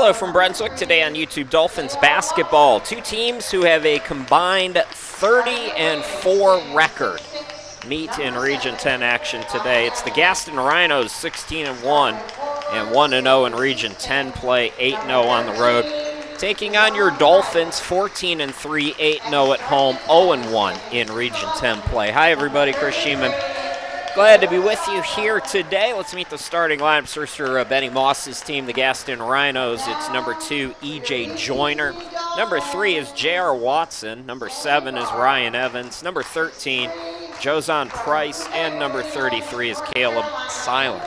Hello from Brunswick. Today on YouTube, Dolphins basketball. Two teams who have a combined 30-4 record meet in Region 10 action today. It's the Gaston Rhinos, 16-1 and 1-0 in Region 10 play, 8-0 on the road. Taking on your Dolphins, 14-3, 8-0 at home, 0-1 in Region 10 play. Hi everybody, Chris Sheeman. Glad to be with you here today. Let's meet the starting lineups. First for Benny Moss's team, the Gaston Rhinos. It's number 2, E.J. Joyner. Number 3 is J.R. Watson. Number 7 is Ryan Evans. Number 13, Jozon Price. And number 33 is Caleb Seiler.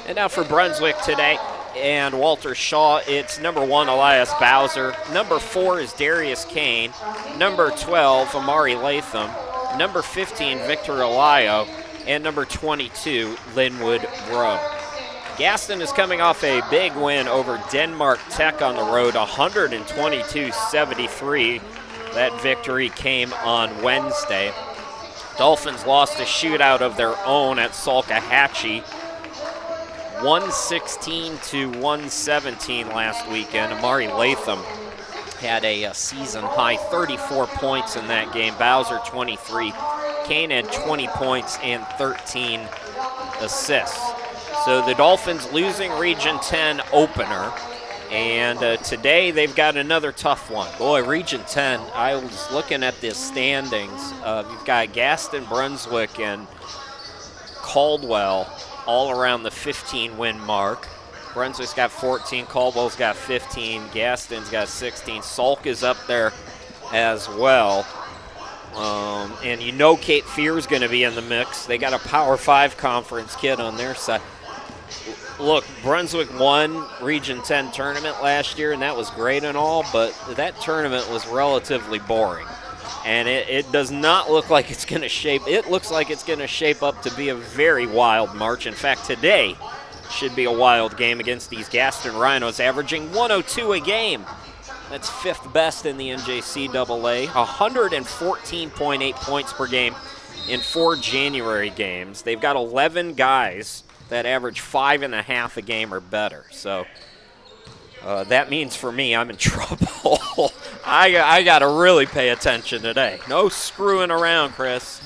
And now for Brunswick today and Walter Shaw, it's number 1, Elias Bowser. Number 4 is Darius Kane. Number 12, Amari Latham. Number 15, Victor Alayo. And number 22, Linwood Rowe. Gaston is coming off a big win over Denmark Tech on the road, 122-73. That victory came on Wednesday. Dolphins lost a shootout of their own at Salkehatchie, 116-117 last weekend. Amari Latham had a season-high 34 points in that game. Bowser, 23. Kane had 20 points and 13 assists. So the Dolphins losing Region 10 opener. And today they've got another tough one. Boy, Region 10, I was looking at the standings. You've got Gaston, Brunswick, and Caldwell all around the 15-win mark. Brunswick's got 14, Caldwell's got 15, Gaston's got 16. Salk is up there as well. And you know Cape Fear's going to be in the mix. They got a Power 5 conference kid on their side. Look, Brunswick won Region 10 tournament last year, and that was great and all, but that tournament was relatively boring. And it does not look like it's going to shape. It looks like it's going to shape up to be a very wild March. In fact, today should be a wild game against these Gaston Rhinos, averaging 102 a game. That's 5th best in the NJCAA, 114.8 points per game in 4 January games. They've got 11 guys that average 5.5 a game or better. So that means for me, I'm in trouble. I got to really pay attention today. No screwing around, Chris.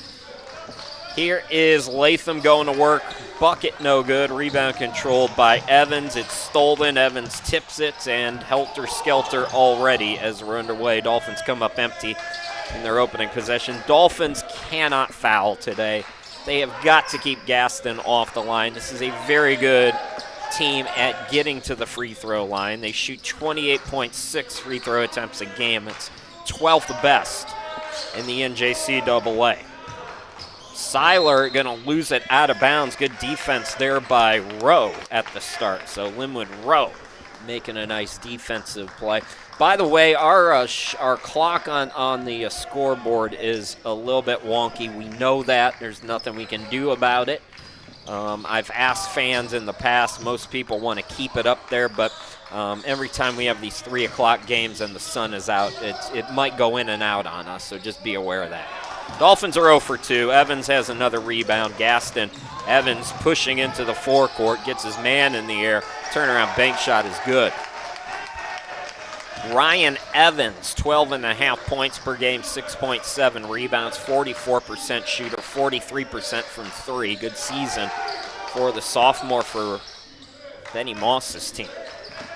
Here is Latham going to work. Bucket no good. Rebound controlled by Evans. It's stolen. Evans tips it, and helter-skelter already as we're underway. Dolphins come up empty in their opening possession. Dolphins cannot foul today. They have got to keep Gaston off the line. This is a very good team at getting to the free throw line. They shoot 28.6 free throw attempts a game. It's 12th best in the NJCAA. Seiler going to lose it out of bounds. Good defense there by Rowe at the start. So Linwood Rowe making a nice defensive play. By the way, our clock on the scoreboard is a little bit wonky. We know that. There's nothing we can do about it. I've asked fans in the past. Most people want to keep it up there, but every time we have these 3 o'clock games and the sun is out, it might go in and out on us, so just be aware of that. Dolphins are 0 for 2. Evans has another rebound. Gaston, Evans pushing into the forecourt, gets his man in the air. Turnaround bank shot is good. Ryan Evans, 12.5 points per game, 6.7 rebounds, 44% shooter, 43% from 3. Good season for the sophomore for Benny Moss's team.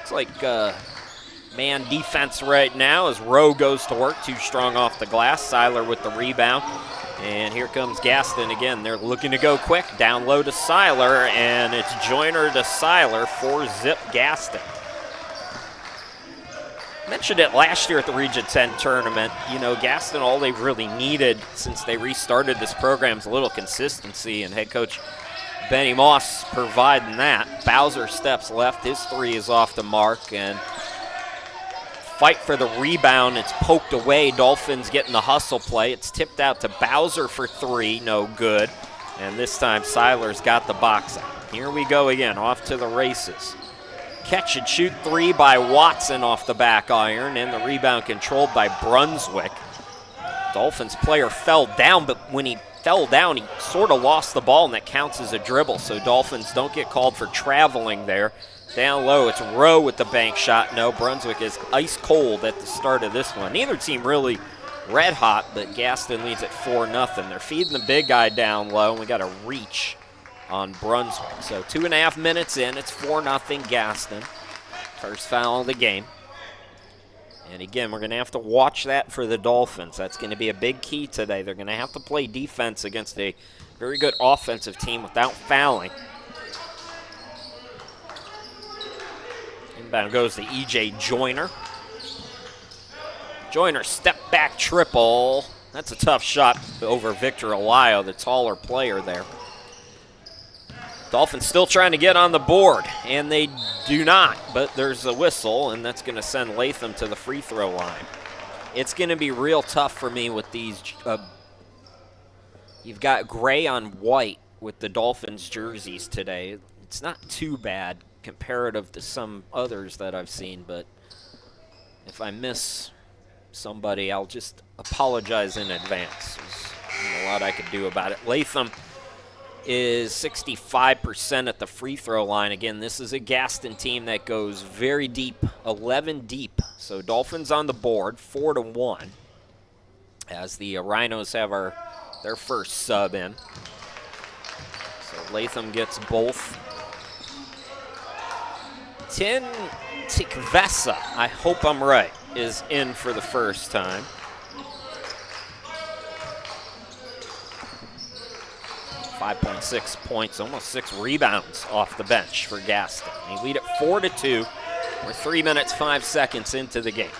It's like man defense right now as Rowe goes to work, too strong off the glass. Seiler with the rebound. And here comes Gaston again. They're looking to go quick. Down low to Seiler, and it's Joyner to Seiler for Zip Gaston. Mentioned it last year at the Region 10 tournament. You know, Gaston, all they've really needed since they restarted this program is a little consistency, and head coach Benny Moss providing that. Bowser steps left. His 3 is off the mark, and fight for the rebound. It's poked away. Dolphins getting the hustle play. It's tipped out to Bowser for 3. No good. And this time Seiler's got the box out. Here we go again. Off to the races. Catch and shoot 3 by Watson off the back iron, and the rebound controlled by Brunswick. Dolphins player fell down, but when he fell down, he sort of lost the ball, and that counts as a dribble. So Dolphins don't get called for traveling there. Down low, it's Rowe with the bank shot. No, Brunswick is ice cold at the start of this one. Neither team really red hot, but Gaston leads at 4-0. They're feeding the big guy down low, and we got a reach on Brunswick. So 2.5 minutes in, it's 4-0 Gaston. First foul of the game. And again, we're going to have to watch that for the Dolphins. That's going to be a big key today. They're going to have to play defense against a very good offensive team without fouling. Inbound goes to E.J. Joyner. Joyner step back triple. That's a tough shot over Victor Alayo, the taller player there. Dolphins still trying to get on the board, and they do not, but there's a whistle, and that's going to send Latham to the free throw line. It's going to be real tough for me with these. You've got gray on white with the Dolphins jerseys today. It's not too bad comparative to some others that I've seen, but if I miss somebody, I'll just apologize in advance. There's a lot I could do about it. Latham is 65% at the free throw line. Again, this is a Gaston team that goes very deep, 11 deep. So Dolphins on the board, 4-1, as the Rhinos have their first sub in. So Latham gets both. Tin Tikvesa, I hope I'm right, is in for the first time. 5.6 points, almost 6 rebounds off the bench for Gaston. They lead at 4-2. We're 3 minutes, 5 seconds into the game.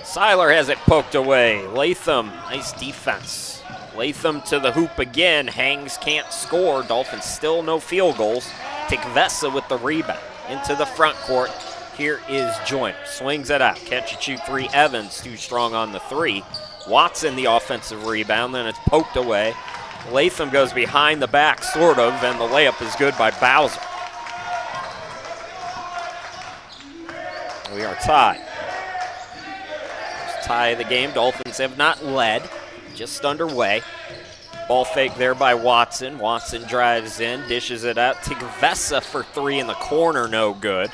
Seiler has it poked away. Latham, nice defense. Latham to the hoop again. Hangs, can't score. Dolphins still no field goals. Tikvesa with the rebound into the front court. Here is Joyner. Swings it out. Catch and shoot three. Evans too strong on the three. Watson the offensive rebound, then it's poked away. Latham goes behind the back, sort of, and the layup is good by Bowser. We are tied. First tie of the game. Dolphins have not led, just underway. Ball fake there by Watson. Watson drives in, dishes it out. Tikvesa for three in the corner, no good.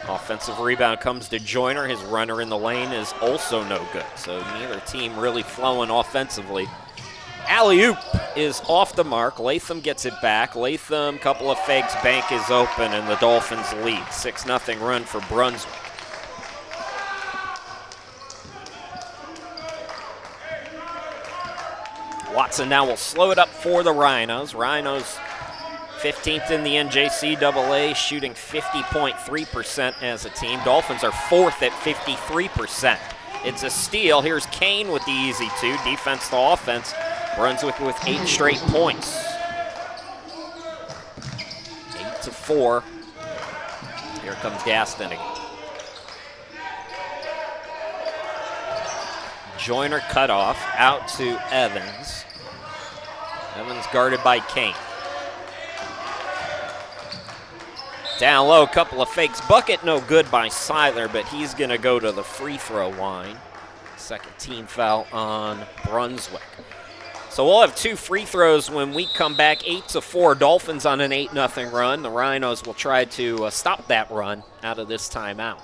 Offensive rebound comes to Joyner. His runner in the lane is also no good. So neither team really flowing offensively. Alley-oop is off the mark. Latham gets it back. Latham, couple of fakes, bank is open, and the Dolphins lead. 6-0 run for Brunswick. Watson now will slow it up for the Rhinos. Rhinos 15th in the NJCAA, shooting 50.3% as a team. Dolphins are 4th at 53%. It's a steal. Here's Kane with the easy two. Defense to offense. Brunswick with 8 straight points. 8-4. Here comes Gaston again. Joyner cut off, out to Evans. Evans guarded by Kane. Down low, couple of fakes. Bucket no good by Seiler, but he's going to go to the free throw line. Second team foul on Brunswick. So we'll have 2 free throws when we come back. 8-4, Dolphins on an 8-0 run. The Rhinos will try to stop that run out of this timeout.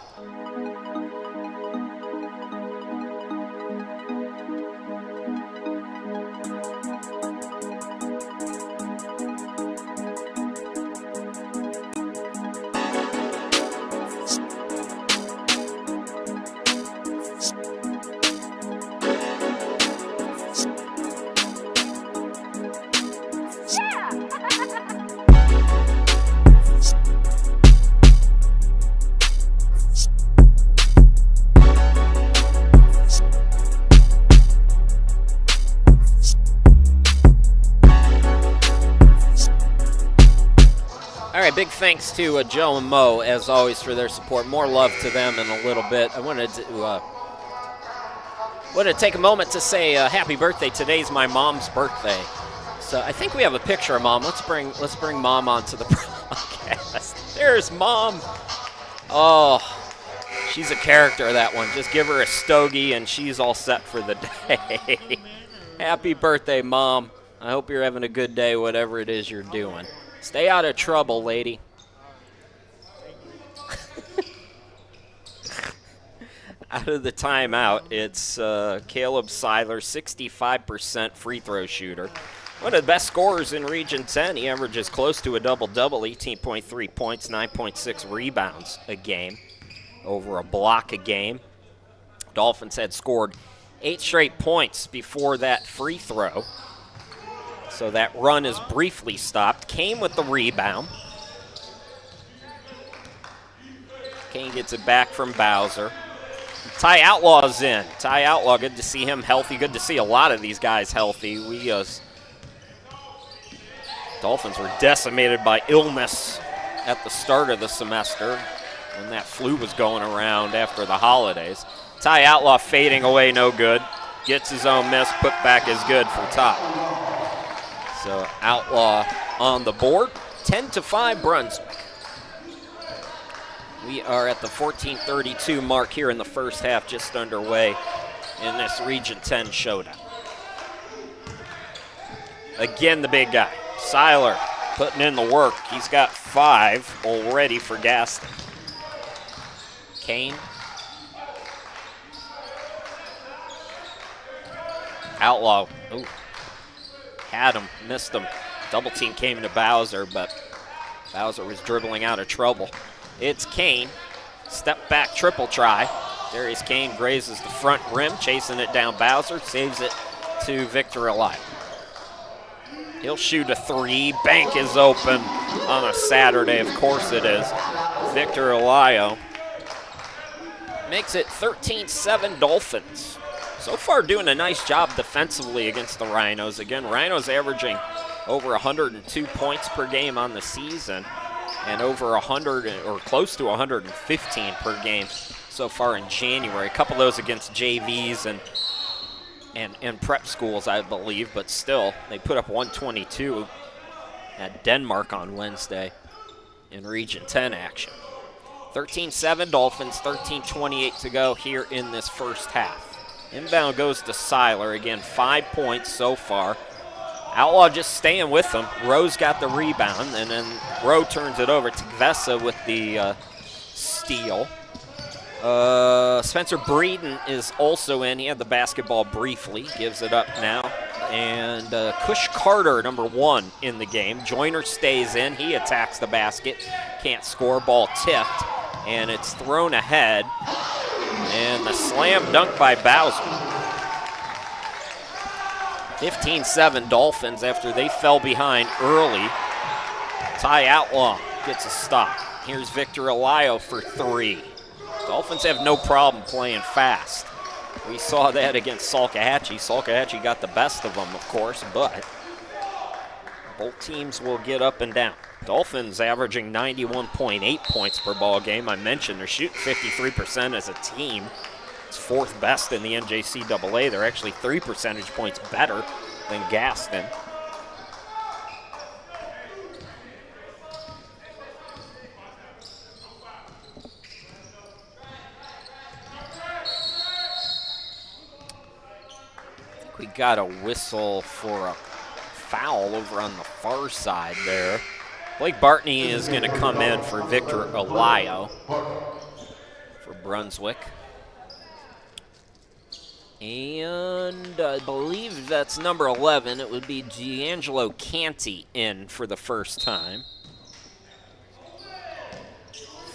Big thanks to Joe and Mo, as always, for their support. More love to them in a little bit. I wanted to take a moment to say happy birthday. Today's my mom's birthday, so I think we have a picture of Mom. Let's bring Mom onto the broadcast. There's Mom. Oh, she's a character, that one. Just give her a stogie and she's all set for the day. Happy birthday, Mom. I hope you're having a good day, whatever it is you're doing. Stay out of trouble, lady. Out of the timeout, it's Caleb Seiler, 65% free throw shooter. One of the best scorers in Region 10. He averages close to a double-double, 18.3 points, 9.6 rebounds a game, over a block a game. Dolphins had scored 8 straight points before that free throw. So that run is briefly stopped. Kane with the rebound. Kane gets it back from Bowser. Ty Outlaw's in. Ty Outlaw, good to see him healthy. Good to see a lot of these guys healthy. Dolphins were decimated by illness at the start of the semester when that flu was going around after the holidays. Ty Outlaw fading away, no good. Gets his own miss, put back is good for Ty. So Outlaw on the board, 10-5 Brunswick. We are at the 14:32 mark here in the first half, just underway in this Region 10 showdown. Again, the big guy, Seiler, putting in the work. He's got 5 already for Gaston. Kane. Outlaw, ooh, had him, missed him. Double team came to Bowser, but Bowser was dribbling out of trouble. It's Kane, step back triple try. Darius Kane grazes the front rim, chasing it down Bowser, saves it to Victor Elias. He'll shoot a 3, bank is open on a Saturday, of course it is. Victor Elias makes it 13-7 Dolphins. So far doing a nice job defensively against the Rhinos. Again, Rhinos averaging over 102 points per game on the season and over 100 or close to 115 per game so far in January. A couple of those against JVs and prep schools, I believe, but still, they put up 122 at Denmark on Wednesday in Region 10 action. 13-7 Dolphins, 13:28 to go here in this first half. Inbound goes to Seiler. Again, 5 points so far. Outlaw just staying with them. Rowe's got the rebound, and then Rowe turns it over to Gvesa with the steal. Spencer Breeden is also in. He had the basketball briefly. Gives it up now. And Cush Carter, number 1 in the game. Joyner stays in. He attacks the basket. Can't score. Ball tipped. And it's thrown ahead. And the slam dunk by Bowser. 15-7 Dolphins after they fell behind early. Ty Outlaw gets a stop. Here's Victor Elias for 3. Dolphins have no problem playing fast. We saw that against Salkehatchie. Salkehatchie got the best of them, of course, but both teams will get up and down. Dolphins averaging 91.8 points per ball game. I mentioned they're shooting 53% as a team. It's 4th best in the NJCAA. They're actually 3 percentage points better than Gaston. I think we got a whistle for a foul over on the far side there. Blake Bartney is going to come in for Victor Elias for Brunswick. And I believe that's number 11. It would be D'Angelo Canty in for the first time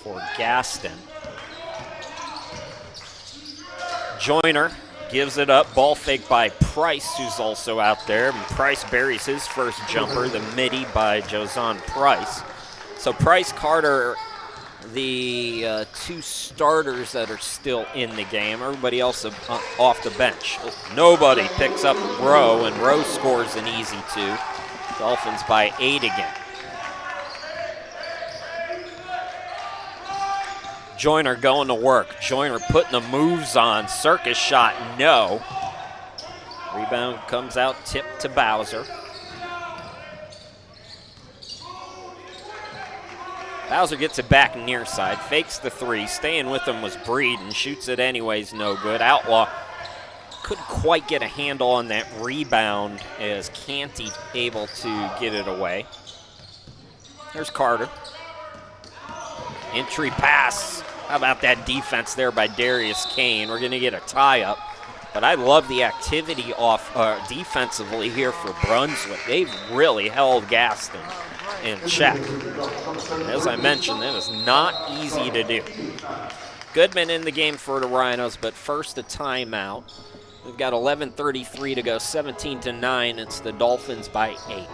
for Gaston. Joyner gives it up. Ball fake by Price, who's also out there. And Price buries his first jumper, the midi by Josan Price. So Price, Carter, the 2 starters that are still in the game. Everybody else off the bench. Nobody picks up Rowe, and Rowe scores an easy 2. Dolphins by 8 again. Joyner going to work. Joyner putting the moves on. Circus shot, no. Rebound comes out, tipped to Bowser. Bowser gets it back near side, fakes the 3. Staying with him was Breeden. Shoots it anyways, no good. Outlaw couldn't quite get a handle on that rebound as Canty able to get it away. There's Carter. Entry pass. How about that defense there by Darius Kane? We're going to get a tie-up. But I love the activity off defensively here for Brunswick. They've really held Gaston in check. As I mentioned, it was not easy to do. Goodman in the game for the Rhinos, but first a timeout. We've got 11:33 to go, 17-9. It's the Dolphins by 8.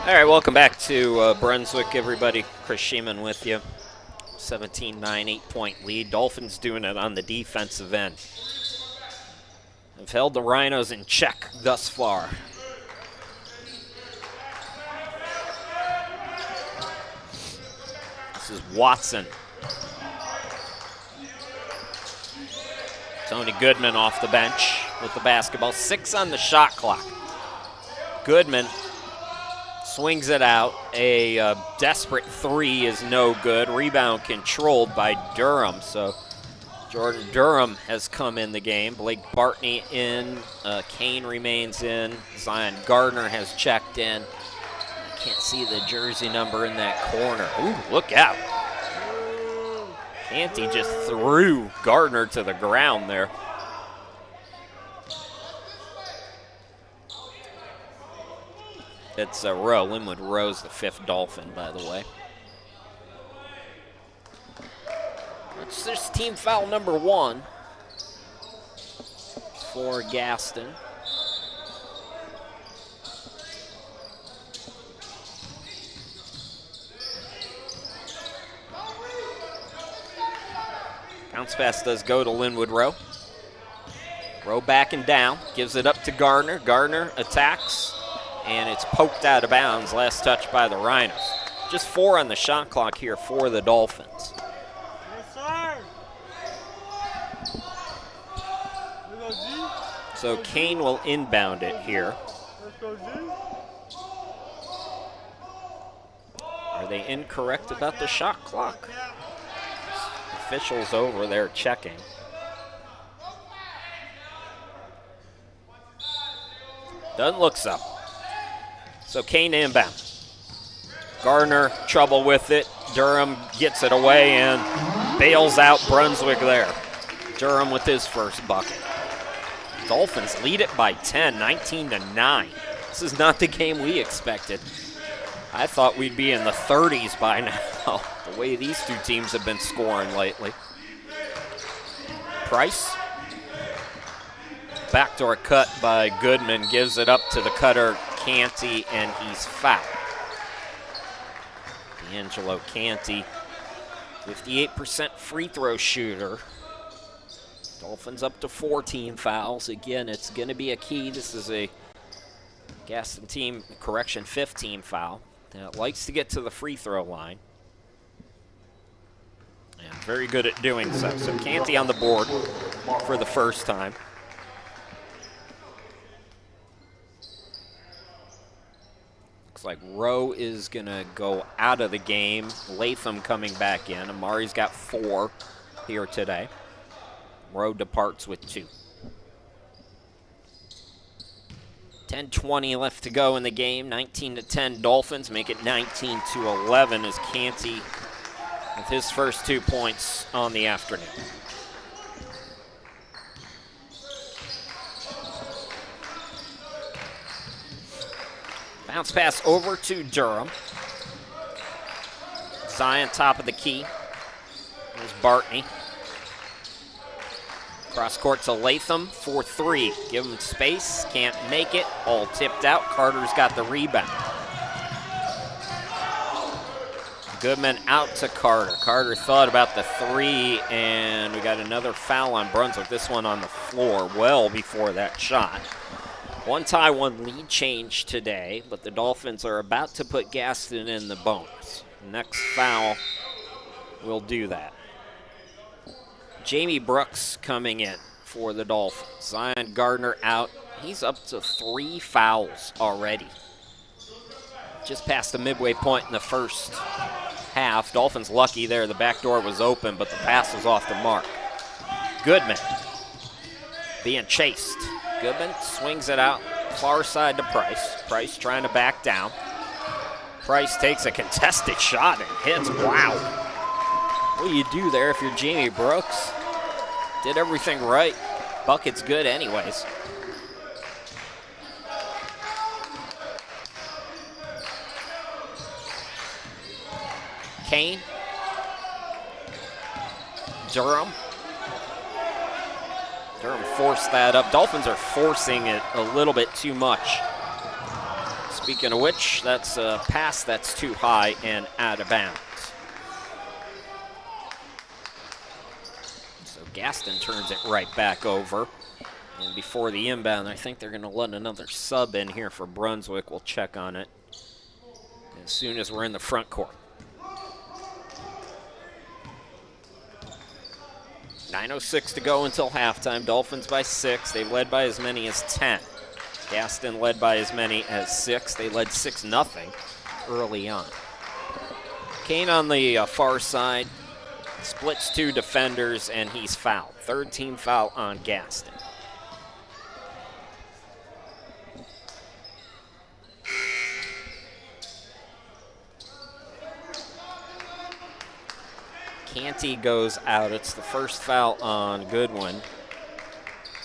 All right, welcome back to Brunswick, everybody. Chris Sheeman with you. 17-9, 8-point lead. Dolphins doing it on the defensive end. Have held the Rhinos in check thus far. This is Watson. Tony Goodman off the bench with the basketball. 6 on the shot clock. Goodman swings it out. A desperate 3 is no good. Rebound controlled by Durham. So Jordan Durham has come in the game. Blake Bartney in. Kane remains in. Zion Gardner has checked in. I can't see the jersey number in that corner. Ooh, look out. Canty just threw Gardner to the ground there. It's Rowe. Linwood Rowe's the 5th Dolphin, by the way. It's just team foul number 1 for Gaston. Bounce pass does go to Linwood Rowe. Rowe backing down, gives it up to Gardner. Gardner attacks. And it's poked out of bounds. Last touch by the Rhinos. Just 4 on the shot clock here for the Dolphins. Yes, sir. So Kane will inbound it here. Are they incorrect about the shot clock? Officials over there checking. Doesn't look so. So Kane inbound. Gardner, trouble with it. Durham gets it away and bails out Brunswick there. Durham with his first bucket. Dolphins lead it by 10, 19-9. This is not the game we expected. I thought we'd be in the 30s by now, the way these two teams have been scoring lately. Price. Backdoor cut by Goodman, gives it up to the cutter Canty, and he's fouled. D'Angelo Canty, 58% free throw shooter. Dolphins up to 14 fouls. Again, it's going to be a key. This is a Gaston team, 15 foul. That likes to get to the free throw line. And very good at doing so. So Canty on the board for the first time. Like Rowe is going to go out of the game. Latham coming back in. Amari's got 4 here today. Rowe departs with 2. 10:20 left to go in the game. 19-10 Dolphins make it 19-11 as Canty with his first 2 points on the afternoon. Bounce pass over to Durham. Zion top of the key. There's Bartney. Cross court to Latham for 3. Give him space, can't make it. All tipped out. Carter's got the rebound. Goodman out to Carter. Carter thought about the 3, and we got another foul on Brunswick. This one on the floor well before that shot. One tie, one lead change today, but the Dolphins are about to put Gaston in the bonus. Next foul will do that. Jamie Brooks coming in for the Dolphins. Zion Gardner out. He's up to 3 fouls already. Just past the midway point in the first half. Dolphins lucky there. The back door was open, but the pass was off the mark. Goodman being chased. Goodman swings it out far side to Price. Price trying to back down. Price takes a contested shot and hits. Wow. What do you do there if you're Jamie Brooks? Did everything right. Bucket's good anyways. Kane. Durham. Durham forced that up. Dolphins are forcing it a little bit too much. Speaking of which, that's a pass that's too high and out of bounds. So Gaston turns it right back over. And before the inbound, I think they're going to let another sub in here for Brunswick. We'll check on it as soon as we're in the front court. 9:06 to go until halftime. Dolphins by 6. They've led by as many as 10. Gaston led by as many as 6. They led 6-0 early on. Kane on the far side splits 2 defenders, and he's fouled. Third team foul on Gaston. Canty goes out. It's the first foul on Goodwin.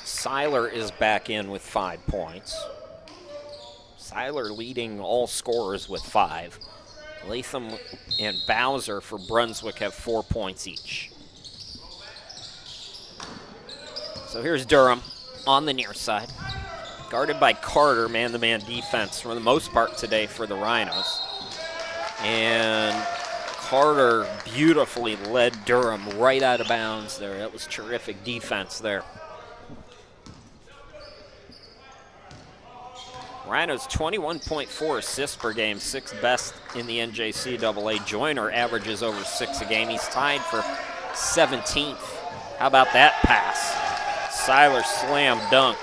Seiler is back in with 5 points. Seiler leading all scorers with 5. Latham and Bowser for Brunswick have 4 points each. So here's Durham on the near side. Guarded by Carter, man-to-man defense for the most part today for the Rhinos. And Carter beautifully led Durham right out of bounds there. That was terrific defense there. Rhinos 21.4 assists per game, 6th best in the NJCAA. Joyner averages over 6 a game. He's tied for 17th. How about that pass? Seiler slam dunk.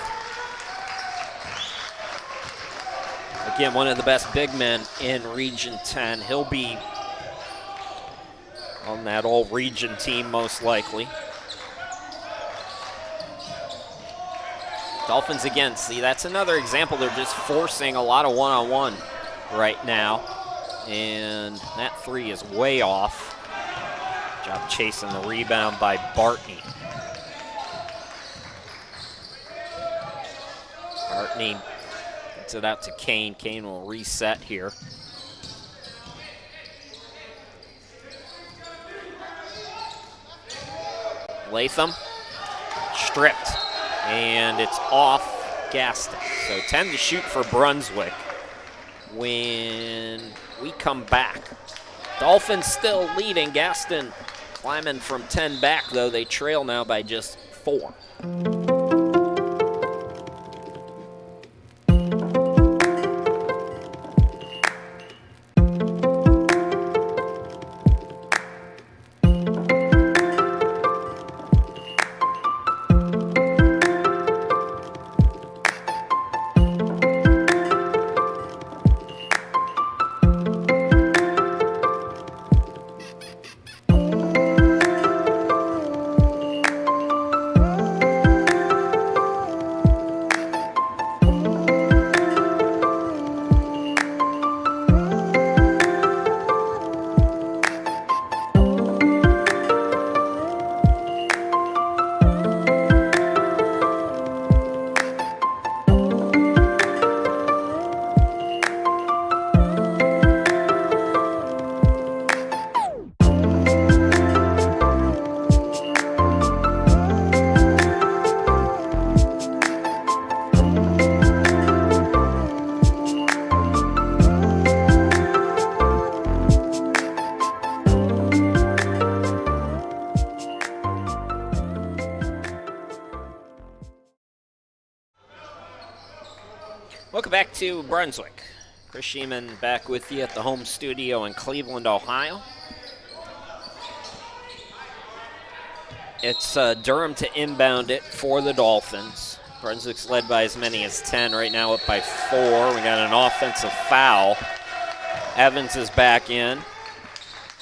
Again, one of the best big men in Region 10. He'll be on that all-region team most likely. Dolphins again, see, that's another example. They're just forcing a lot of one-on-one right now. And that 3 is way off. Job chasing the rebound by Bartney. Bartney gets it out to Kane. Kane will reset here. Latham stripped, and it's off Gaston. So 10 to shoot for Brunswick when we come back. Dolphins still leading. Gaston climbing from 10 back, though. They trail now by just 4. Welcome back to Brunswick. Chris Sheeman back with you at the home studio in Cleveland, Ohio. It's Durham to inbound it for the Dolphins. Brunswick's led by as many as 10, right now up by 4. We got an offensive foul. Evans is back in.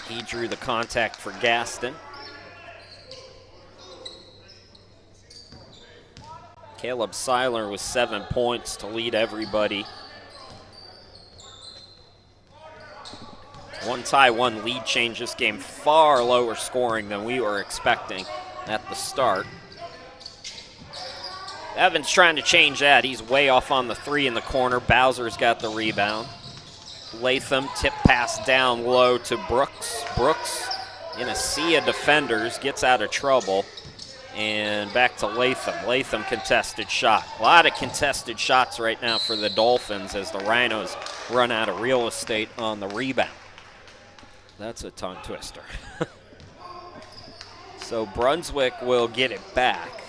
He drew the contact for Gaston. Caleb Seiler with 7 points to lead everybody. One tie, one lead change. This game far lower scoring than we were expecting at the start. Evans trying to change that. He's way off on the 3 in the corner. Bowser's got the rebound. Latham tip pass down low to Brooks. Brooks in a sea of defenders gets out of trouble. And back to Latham. Latham contested shot. A lot of contested shots right now for the Dolphins as the Rhinos run out of real estate on the rebound. That's a tongue twister. So Brunswick will get it back.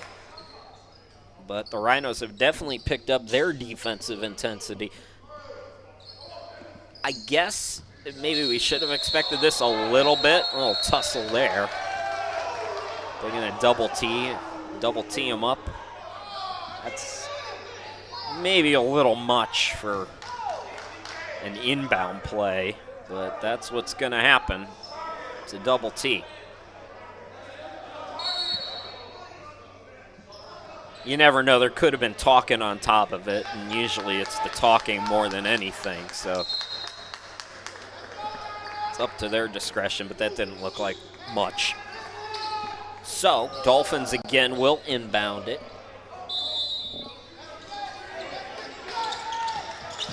But the Rhinos have definitely picked up their defensive intensity. I guess maybe we should have expected this a little bit. A little tussle there. They're going to double tee him up. That's maybe a little much for an inbound play, but that's what's going to happen. It's a double tee. You never know. There could have been talking on top of it, and usually it's the talking more than anything, so it's up to their discretion, but that didn't look like much. So, Dolphins again will inbound it.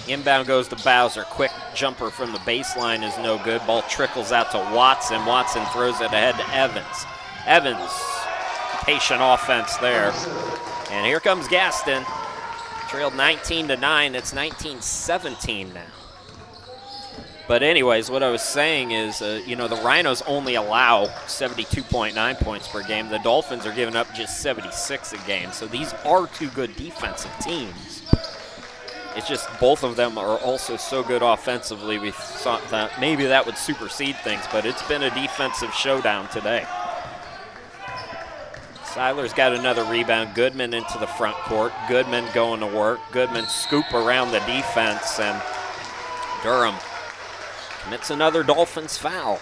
Inbound goes to Bowser. Quick jumper from the baseline is no good. Ball trickles out to Watson. Watson throws it ahead to Evans. Evans, patient offense there. And here comes Gaston. Trailed 19-9. It's 19-17 now. But anyways, what I was saying is, the Rhinos only allow 72.9 points per game. The Dolphins are giving up just 76 a game. So these are two good defensive teams. It's just both of them are also so good offensively. We thought that maybe that would supersede things, but it's been a defensive showdown today. Seiler's got another rebound. Goodman into the front court. Goodman going to work. Goodman scoop around the defense, and Durham commits another Dolphins foul.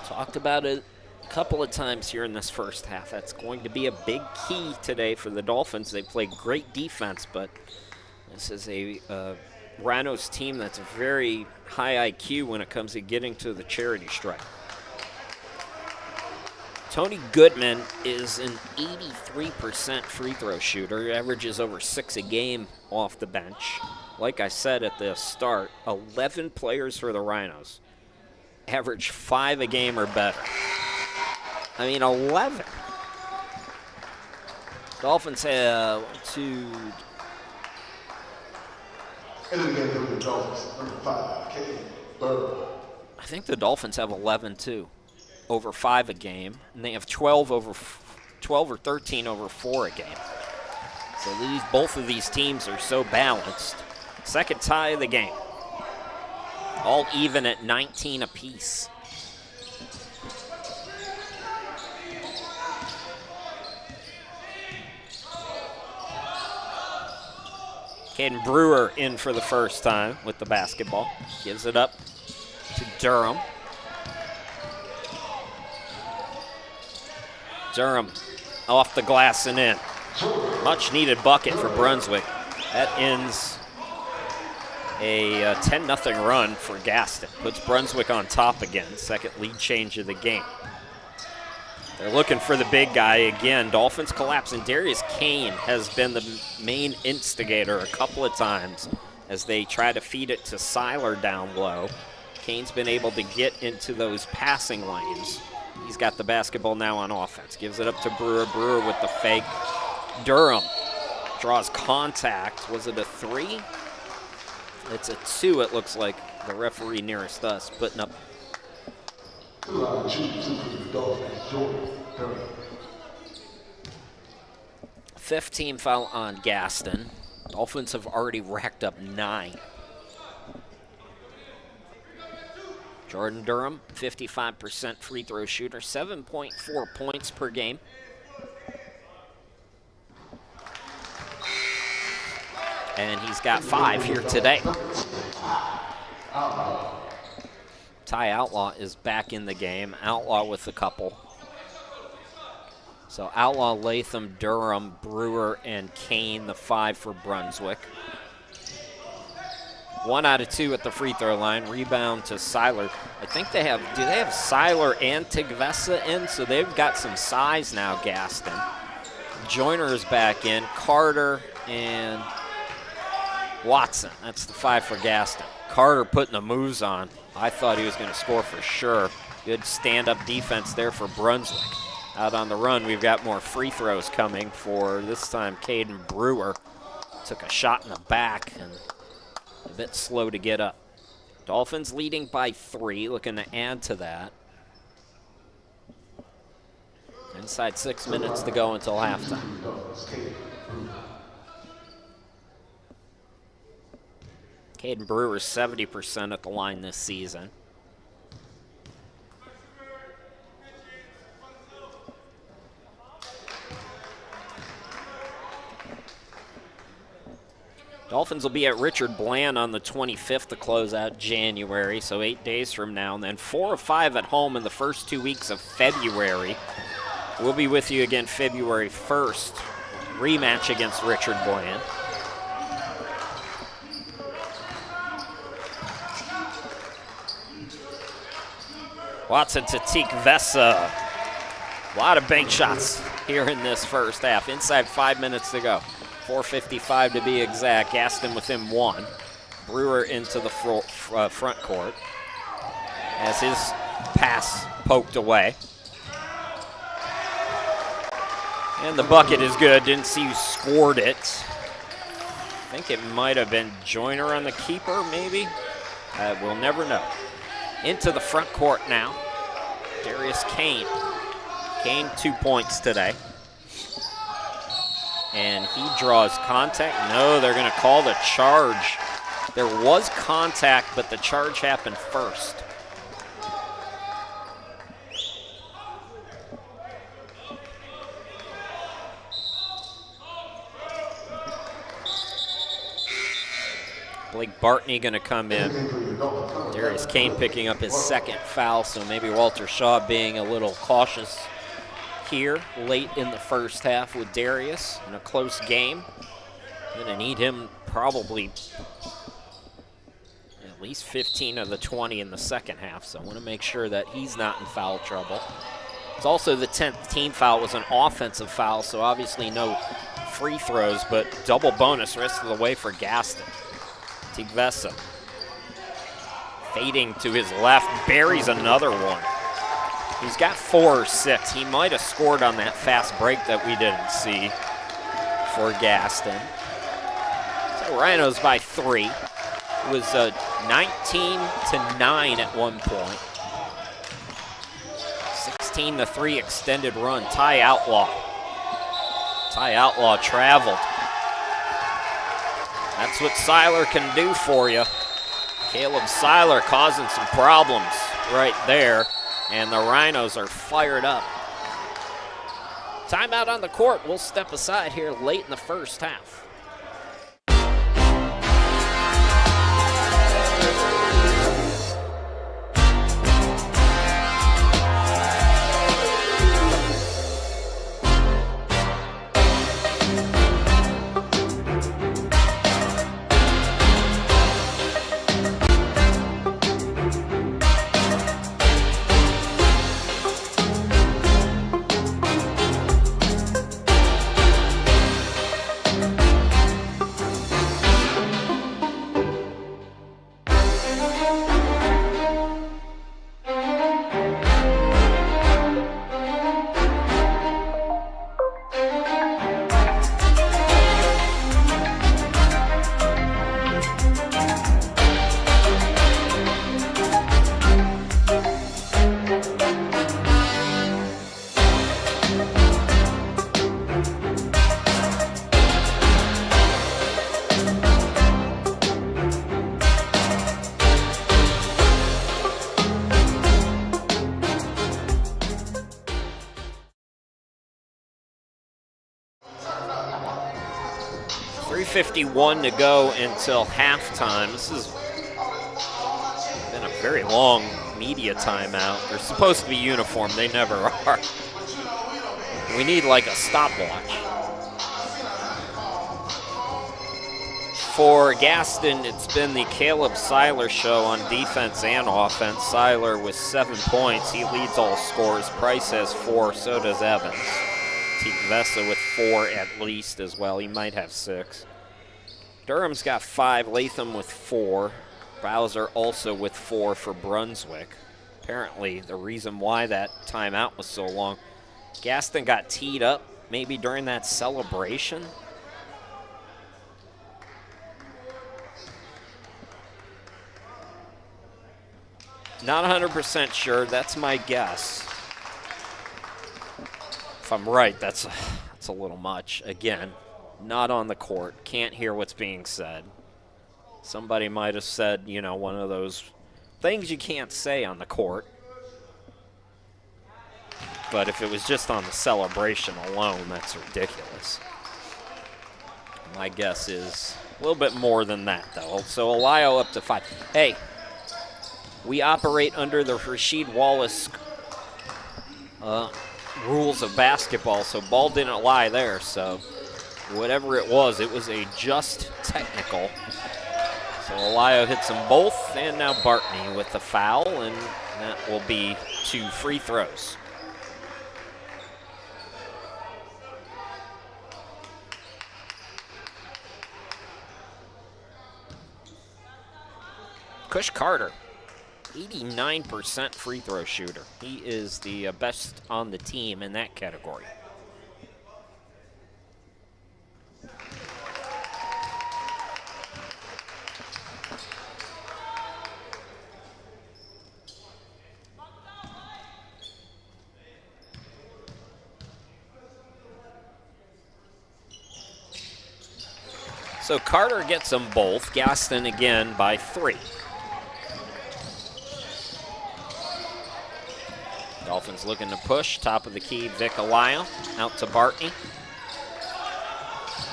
Talked about it a couple of times here in this first half. That's going to be a big key today for the Dolphins. They play great defense, but this is a Rhinos team that's very high IQ when it comes to getting to the charity stripe. Tony Goodman is an 83% free throw shooter. He averages over 6 a game off the bench. Like I said at the start, 11 players for the Rhinos average 5 a game or better. 11. Dolphins have 1, 2. I think the Dolphins have 11 too, over 5 a game, and they have 12 or 13 over 4 a game. So both of these teams are so balanced. Second tie of the game. All even at 19 apiece. Caden Brewer in for the first time with the basketball. Gives it up to Durham. Durham off the glass and in. Much needed bucket for Brunswick. That ends a 10-0 run for Gaston. Puts Brunswick on top again. Second lead change of the game. They're looking for the big guy again. Dolphins collapse, and Darius Kane has been the main instigator a couple of times as they try to feed it to Seiler down low. Kane's been able to get into those passing lanes. He's got the basketball now on offense. Gives it up to Brewer. Brewer with the fake. Durham draws contact. Was it a 3? It's a 2, it looks like. The referee nearest us putting up. 15 foul on Gaston. Dolphins have already racked up 9. Jordan Durham, 55% free throw shooter, 7.4 points per game. And he's got 5 here today. Ty Outlaw is back in the game. Outlaw with a couple. So Outlaw, Latham, Durham, Brewer, and Kane, the 5 for Brunswick. 1 out of 2 at the free throw line. Rebound to Seiler. I think they have, do they have Seiler and Tigvesa in? So they've got some size now, Gaston. Joyner is back in. Carter and Watson. That's the 5 for Gaston. Carter putting the moves on. I thought he was going to score for sure. Good stand-up defense there for Brunswick. Out on the run, we've got more free throws coming for, this time, Caden Brewer. Took a shot in the back and a bit slow to get up. Dolphins leading by 3, looking to add to that. Inside 6 minutes to go until halftime. Caden Brewer is 70% at the line this season. Dolphins will be at Richard Bland on the 25th to close out January, so 8 days from now, and then 4 of 5 at home in the first 2 weeks of February. We'll be with you again February 1st, rematch against Richard Bland. Watson to Tigvesa. A lot of bank shots here in this first half. Inside 5 minutes to go. 4:55 to be exact. Gaston with him 1. Brewer into the front court as his pass poked away. And the bucket is good. Didn't see who scored it. I think it might have been Joyner on the keeper, maybe. We'll never know. Into the front court now. Darius Kane. Kane 2 points today. And he draws contact. No, they're going to call the charge. There was contact, but the charge happened first. Blake Bartney going to come in. Darius Kane picking up his 2nd foul, so maybe Walter Shaw being a little cautious here late in the first half with Darius in a close game. Going to need him probably at least 15 of the 20 in the second half, so I want to make sure that he's not in foul trouble. It's also the 10th team foul. It was an offensive foul, so obviously no free throws, but double bonus rest of the way for Gaston. Tigvesa fading to his left, buries another one. He's got 4 or 6. He might have scored on that fast break that we didn't see for Gaston. So Rhinos by 3. It was 19-9 at one point. 16-3 extended run. Ty Outlaw. Ty Outlaw traveled. That's what Seiler can do for you. Caleb Seiler causing some problems right there, and the Rhinos are fired up. Timeout on the court. We'll step aside here late in the first half. 3:51 to go until halftime. This has been a very long media timeout. They're supposed to be uniform. They never are. We need like a stopwatch. For Gaston, it's been the Caleb Seiler show on defense and offense. Seiler with 7 points. He leads all scores. Price has 4, so does Evans. Vesa with 4 at least as well. He might have 6. Durham's got 5. Latham with 4. Bowser also with 4 for Brunswick. Apparently, the reason why that timeout was so long, Gaston got teed up maybe during that celebration. Not 100% sure. That's my guess. If I'm right, that's a little much. Again, not on the court. Can't hear what's being said. Somebody might have said, you know, one of those things you can't say on the court. But if it was just on the celebration alone, that's ridiculous. My guess is a little bit more than that, though. So Olio up to 5. Hey, we operate under the Rasheed Wallace rules of basketball, so ball didn't lie there. So whatever it was a just technical. So Olio hits them both, and now Bartney with the foul, and that will be 2 free throws. Cush Carter, 89% free throw shooter. He is the best on the team in that category. So Carter gets them both. Gaston again by 3. Dolphins looking to push. Top of the key, Vic Olio. Out to Bartney.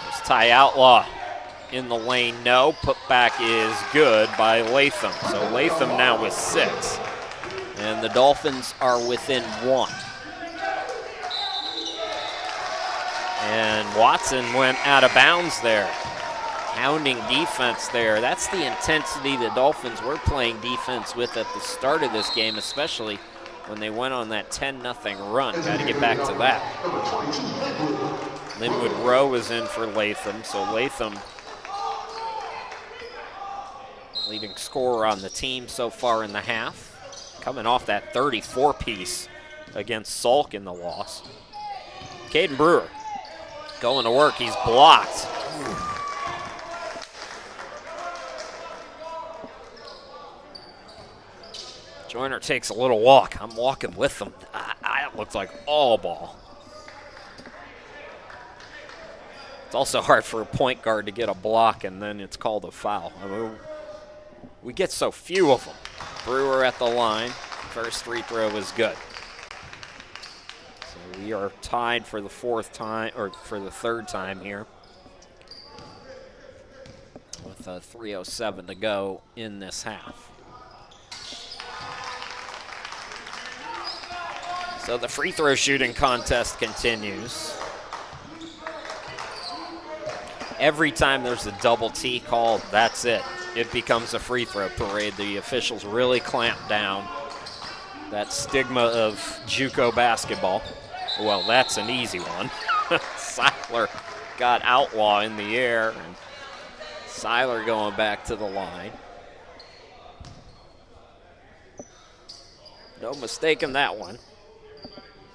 There's Ty Outlaw in the lane. No. Putback is good by Latham. So Latham now with 6. And the Dolphins are within 1. And Watson went out of bounds there. Hounding defense there. That's the intensity the Dolphins were playing defense with at the start of this game, especially when they went on that 10-0 run. Got to get back to that. Linwood Rowe is in for Latham, so Latham leading scorer on the team so far in the half. Coming off that 34-piece against Salk in the loss. Caden Brewer going to work. He's blocked. Joyner takes a little walk. I'm walking with them. It looks like all ball. It's also hard for a point guard to get a block and then it's called a foul. I mean, we get so few of them. Brewer at the line. First free throw is good. So we are tied for the 4th time, or for the 3rd time here, with 3:07 to go in this half. So the free throw shooting contest continues. Every time there's a double T called, that's it. It becomes a free throw parade. The officials really clamp down that stigma of JUCO basketball. Well, that's an easy one. Seiler got Outlaw in the air, and Seiler going back to the line. No mistaking that one.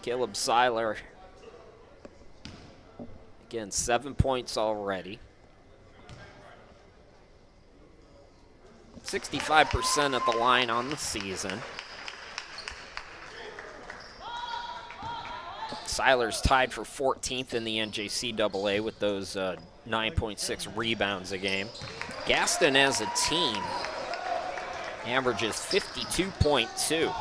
Caleb Seiler, again, 7 points already. 65% at the line on the season. Seiler's tied for 14th in the NJCAA with those 9.6 rebounds a game. Gaston as a team averages 52.2.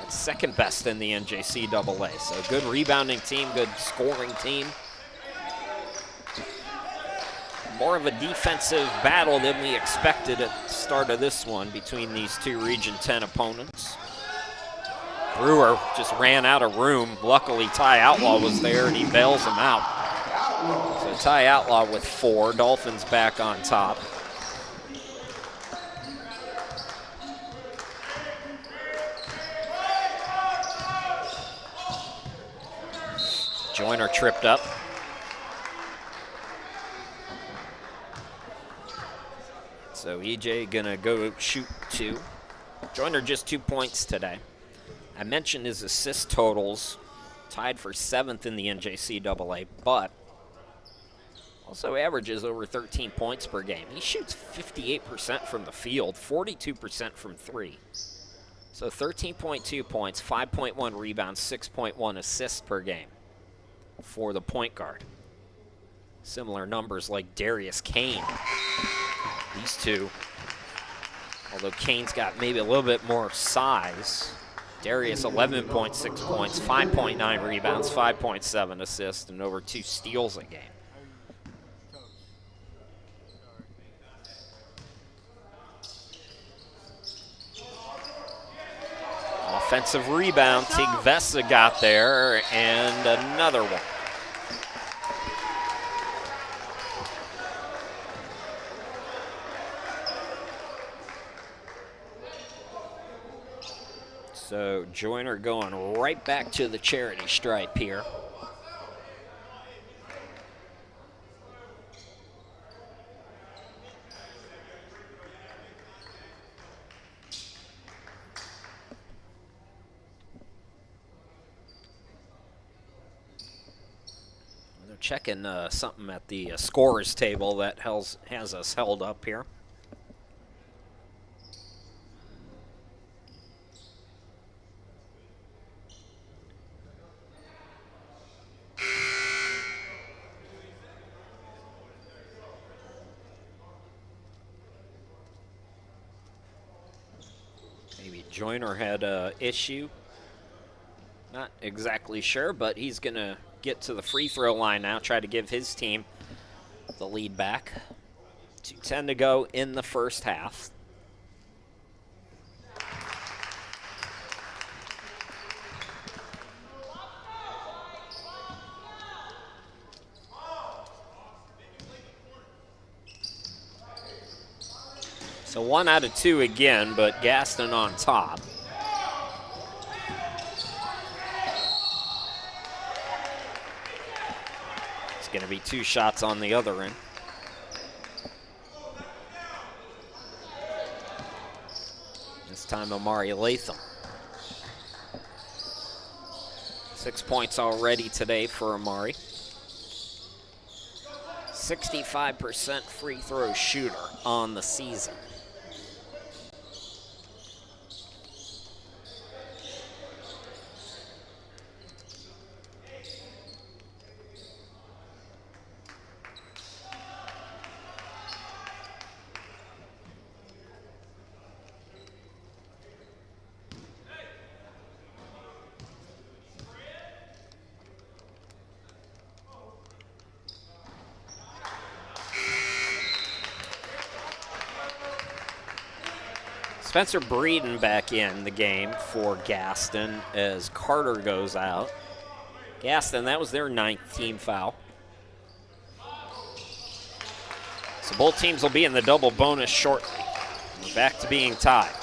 Second best in the NJCAA. So good rebounding team, good scoring team. More of a defensive battle than we expected at the start of this one between these two Region 10 opponents. Brewer just ran out of room. Luckily, Ty Outlaw was there, and he bails him out. So Ty Outlaw with 4. Dolphins back on top. Joyner tripped up. So EJ gonna go shoot 2. Joyner just 2 points today. I mentioned his assist totals, tied for 7th in the NJCAA, but also averages over 13 points per game. He shoots 58% from the field, 42% from 3. So 13.2 points, 5.1 rebounds, 6.1 assists per game for the point guard. Similar numbers like Darius Kane. These two, although Kane's got maybe a little bit more size. Darius 11.6 points, 5.9 rebounds, 5.7 assists, and over 2 steals a game. Offensive rebound, Tigvesa got there, and another one. So Joyner going right back to the charity stripe here. They're checking something at the scorers table that has us held up here. Joyner had an issue. Not exactly sure, but he's going to get to the free throw line now, try to give his team the lead back. 2:10 to go in the first half. So 1 out of 2 again, but Gaston on top. It's going to be 2 shots on the other end. This time Amari Latham. 6 points already today for Amari. 65% free throw shooter on the season. Spencer Breeden back in the game for Gaston as Carter goes out. Gaston, that was their 9th team foul. So both teams will be in the double bonus shortly. We're back to being tied.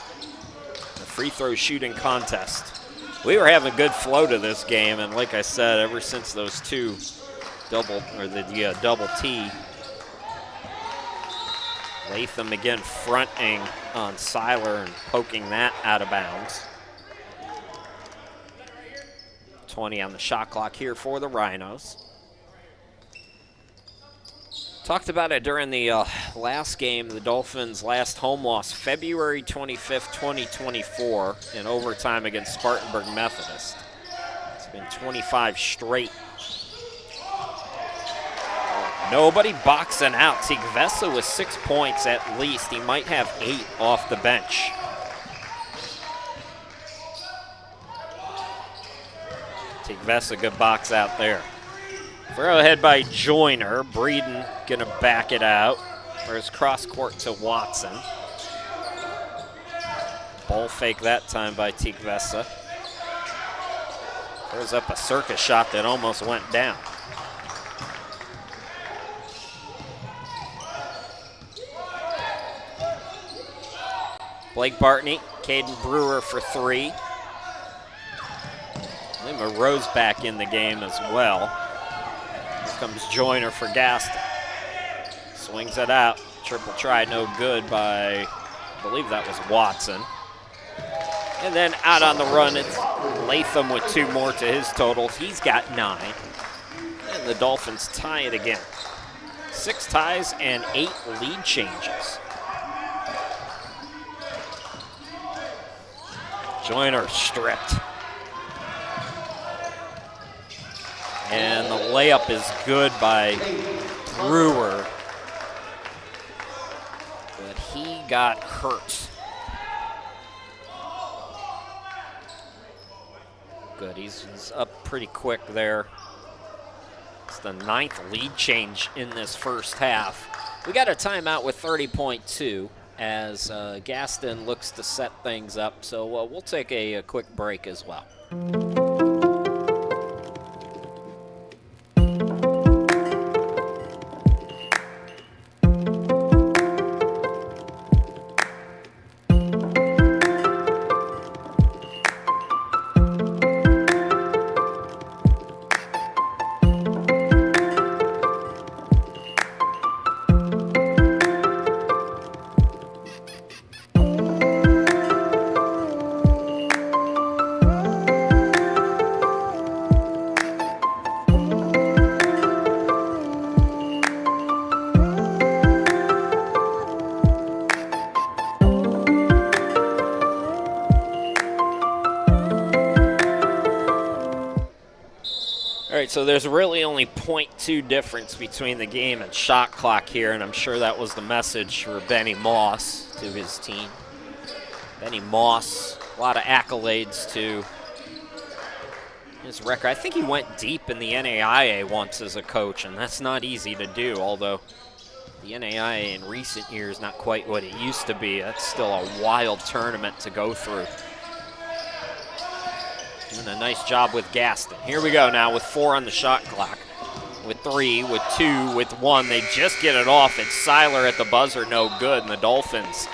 The free throw shooting contest. We were having good flow to this game, and like I said, ever since those two double T, Latham again fronting on Seiler and poking that out of bounds. 20 on the shot clock here for the Rhinos. Talked about it during the last game, the Dolphins' last home loss, February 25th, 2024, in overtime against Spartanburg Methodist. It's been 25 straight. Nobody boxing out. Tigvesa with 6 points at least. He might have 8 off the bench. Tigvesa, good box out there. Throw ahead by Joyner. Breeden gonna back it out. Whereas cross court to Watson. Ball fake that time by Tikvesa. Throws up a circus shot that almost went down. Blake Bartney, Caden Brewer for 3. Lima Rose back in the game as well. Here comes Joyner for Gaston. Swings it out. Triple try, no good by, I believe that was Watson. And then out on the run, it's Latham with 2 more to his totals. He's got 9. And the Dolphins tie it again. 6 ties and 8 lead changes. Joyner stripped. And the layup is good by Brewer. But he got hurt. Good, he's up pretty quick there. It's the 9th lead change in this first half. We got a timeout with 30.2 as Gaston looks to set things up. So we'll take a quick break as well. So there's really only 0.2 difference between the game and shot clock here, and I'm sure that was the message for Benny Moss to his team. Benny Moss, a lot of accolades to his record. I think he went deep in the NAIA once as a coach, and that's not easy to do, although the NAIA in recent years not quite what it used to be. That's still a wild tournament to go through. Doing a nice job with Gaston. Here we go now with 4 on the shot clock. With 3, with 2, with 1. They just get it off. It's Seiler at the buzzer, no good. And the Dolphins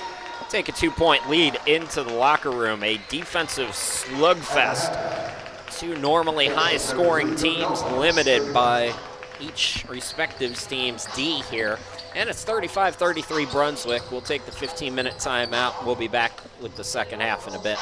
take a 2-point lead into the locker room. A defensive slugfest. 2 normally high-scoring teams limited by each respective team's D here. And it's 35-33 Brunswick. We'll take the 15-minute timeout. We'll be back with the second half in a bit.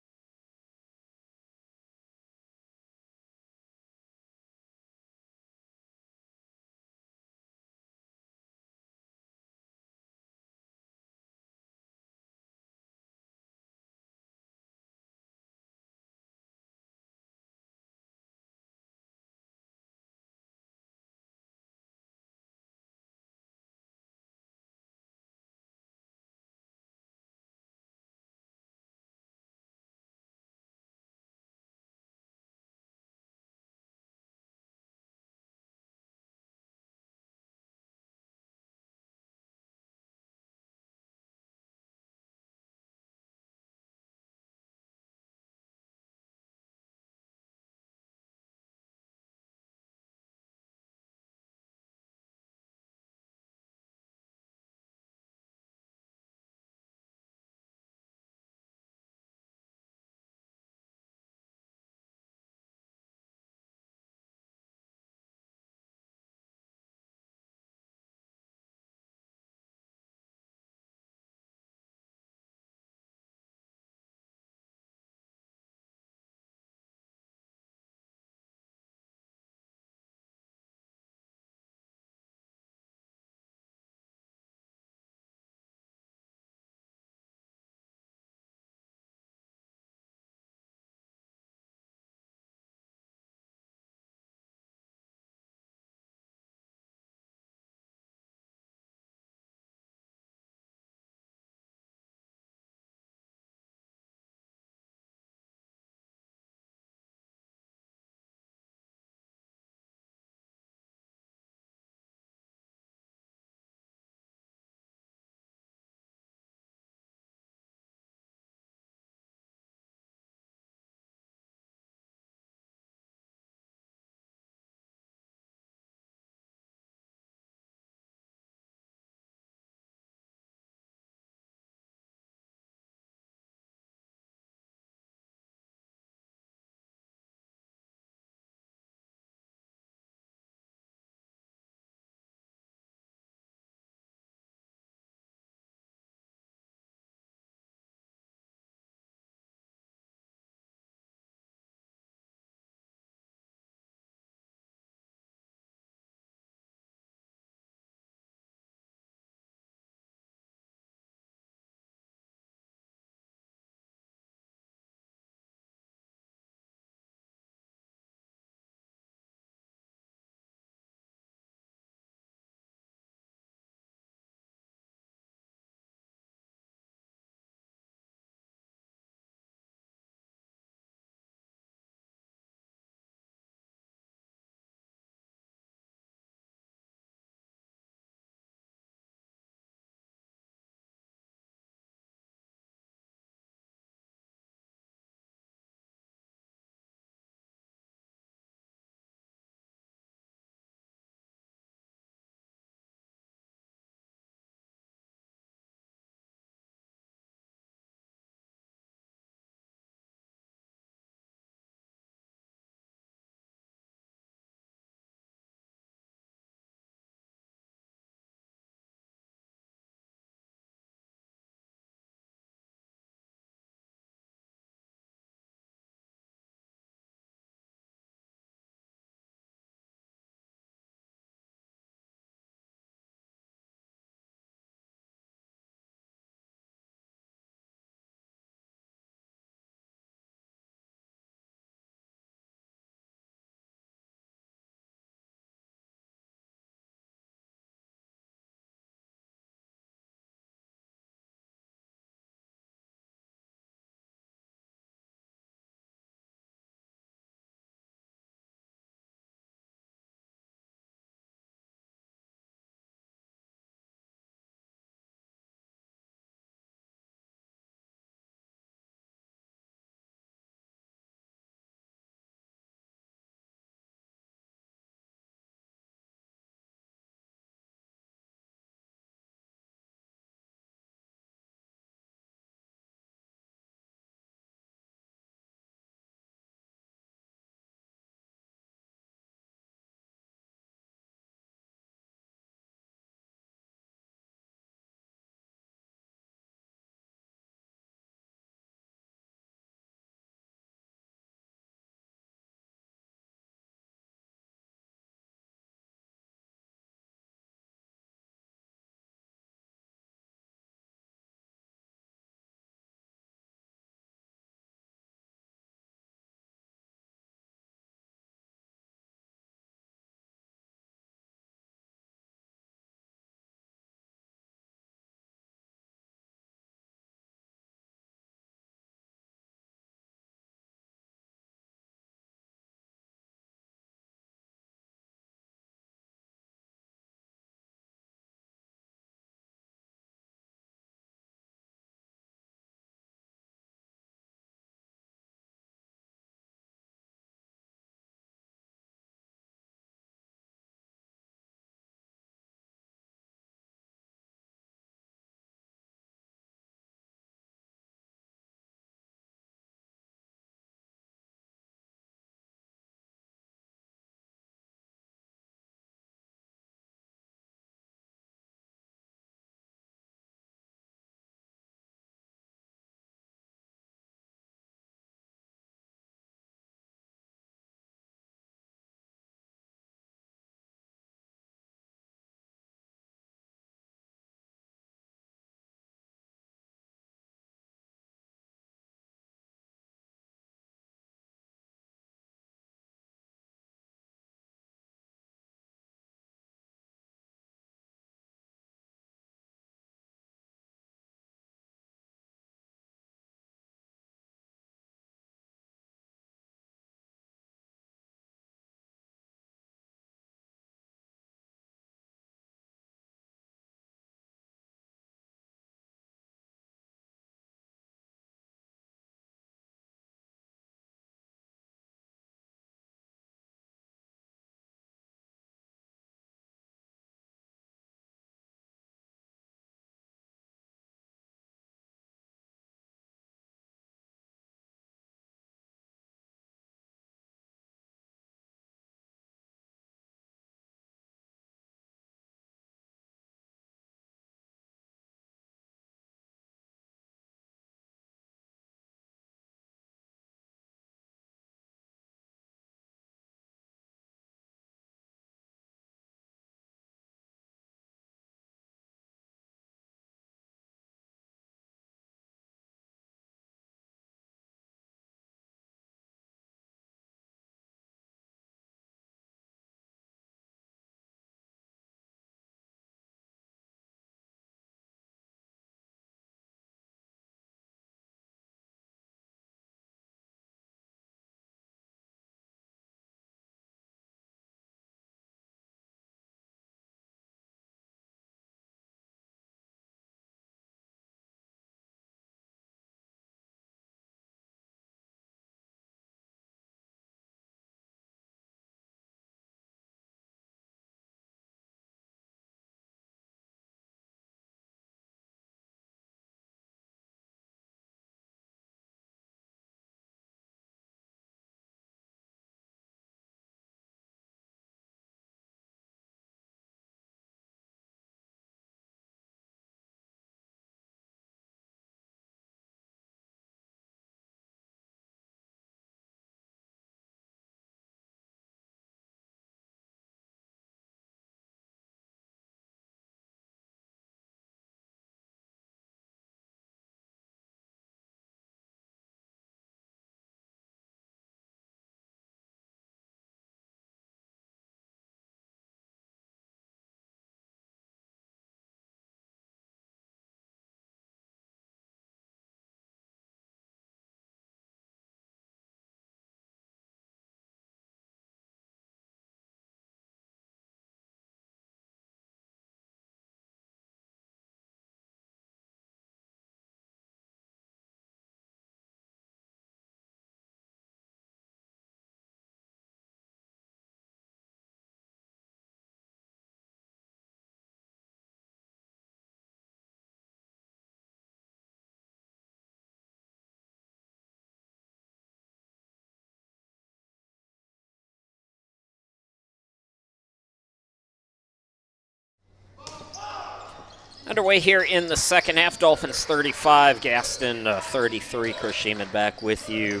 Underway here in the second half. Dolphins 35, Gaston 33. Chris Sheeman back with you.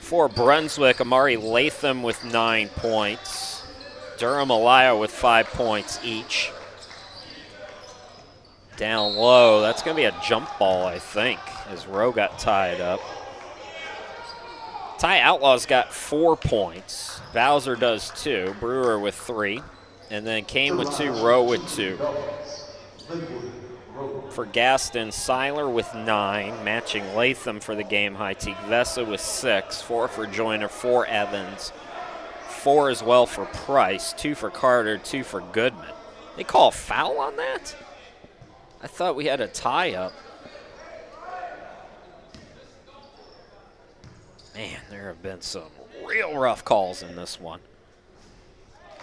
For Brunswick, Amari Latham with 9 points. Durham Alaya with 5 points each. Down low, that's going to be a jump ball, I think, as Rowe got tied up. Ty Outlaw's got 4 points. Bowser does 2. Brewer with 3. And then Kane with 2. Rowe with 2. For Gaston, Seiler with 9, matching Latham for the game high. Teague Vessa with 6. 4 for Joyner, 4 Evans. 4 as well for Price. 2 for Carter, 2 for Goodman. They call a foul on that? I thought we had a tie-up. Man, there have been some real rough calls in this one.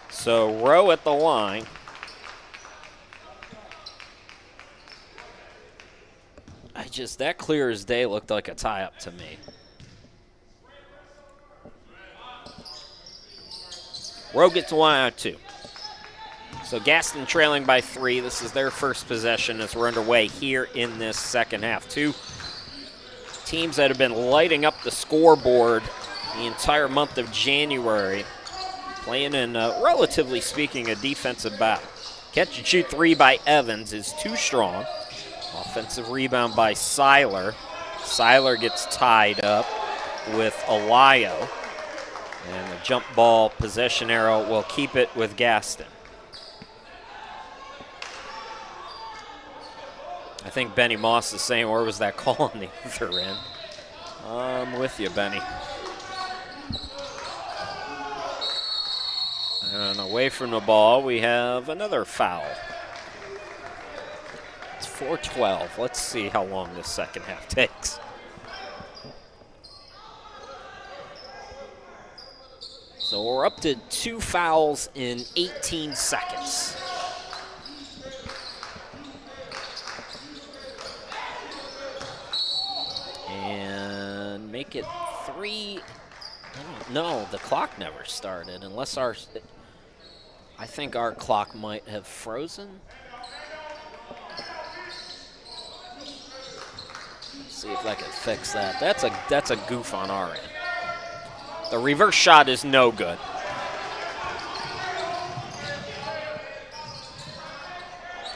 So Rowe at the line. That clear as day looked like a tie-up to me. Rowe gets 1 out of 2. So Gaston trailing by 3. This is their first possession as we're underway here in this second half. 2 teams that have been lighting up the scoreboard the entire month of January, playing in, relatively speaking, a defensive battle. Catch and shoot 3 by Evans is too strong. Offensive rebound by Seiler. Seiler gets tied up with Alayo. And the jump ball possession arrow will keep it with Gaston. I think Benny Moss is saying, where was that call on the other end? I'm with you, Benny. And away from the ball, we have another foul. It's 4:12. Let's see how long this second half takes. So we're up to 2 fouls in 18 seconds. And make it 3. No, the clock never started unless I think our clock might have frozen. See if I can fix that. That's a goof on our end. The reverse shot is no good.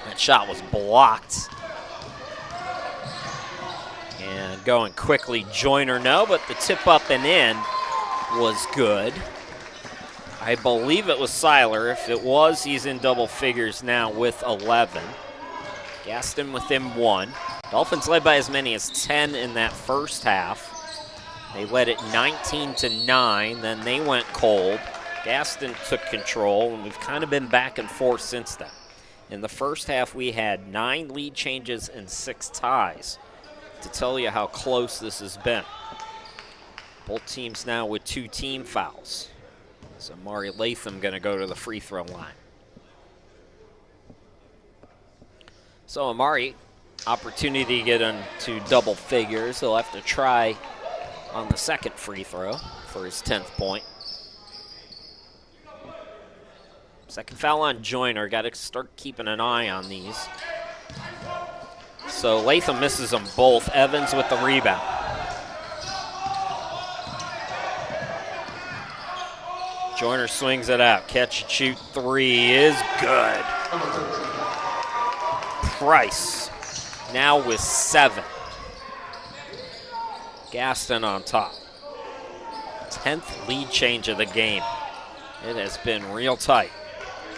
That shot was blocked. And going quickly, Joyner no, but the tip up and in was good. I believe it was Seiler. If it was, he's in double figures now with 11. Gaston with him 1. Dolphins led by as many as 10 in that first half. They led it 19-9, then they went cold. Gaston took control, and we've kind of been back and forth since then. In the first half, we had 9 lead changes and 6 ties to tell you how close this has been. Both teams now with 2 team fouls. So Amari Latham going to go to the free throw line. So Amari, opportunity to get into double figures. He'll have to try on the second free throw for his 10th point. Second foul on Joyner. Got to start keeping an eye on these. So Latham misses them both. Evans with the rebound. Joyner swings it out. Catch and shoot 3 is good. Price now with 7. Gaston on top. 10th lead change of the game. It has been real tight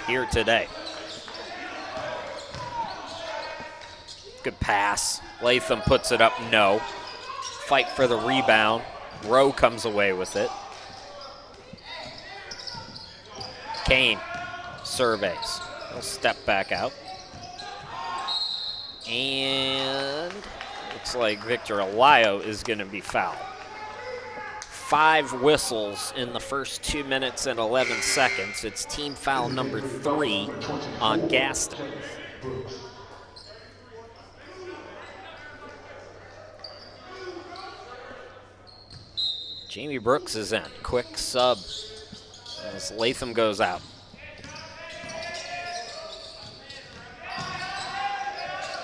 here today. Good pass. Latham puts it up, no. Fight for the rebound. Rowe comes away with it. Kane surveys. He'll step back out. And looks like Victor Alayo is going to be fouled. 5 whistles in the first 2 minutes and 11 seconds. It's team foul number 3 on Gaston. Jamie Brooks is in. Quick sub as Latham goes out.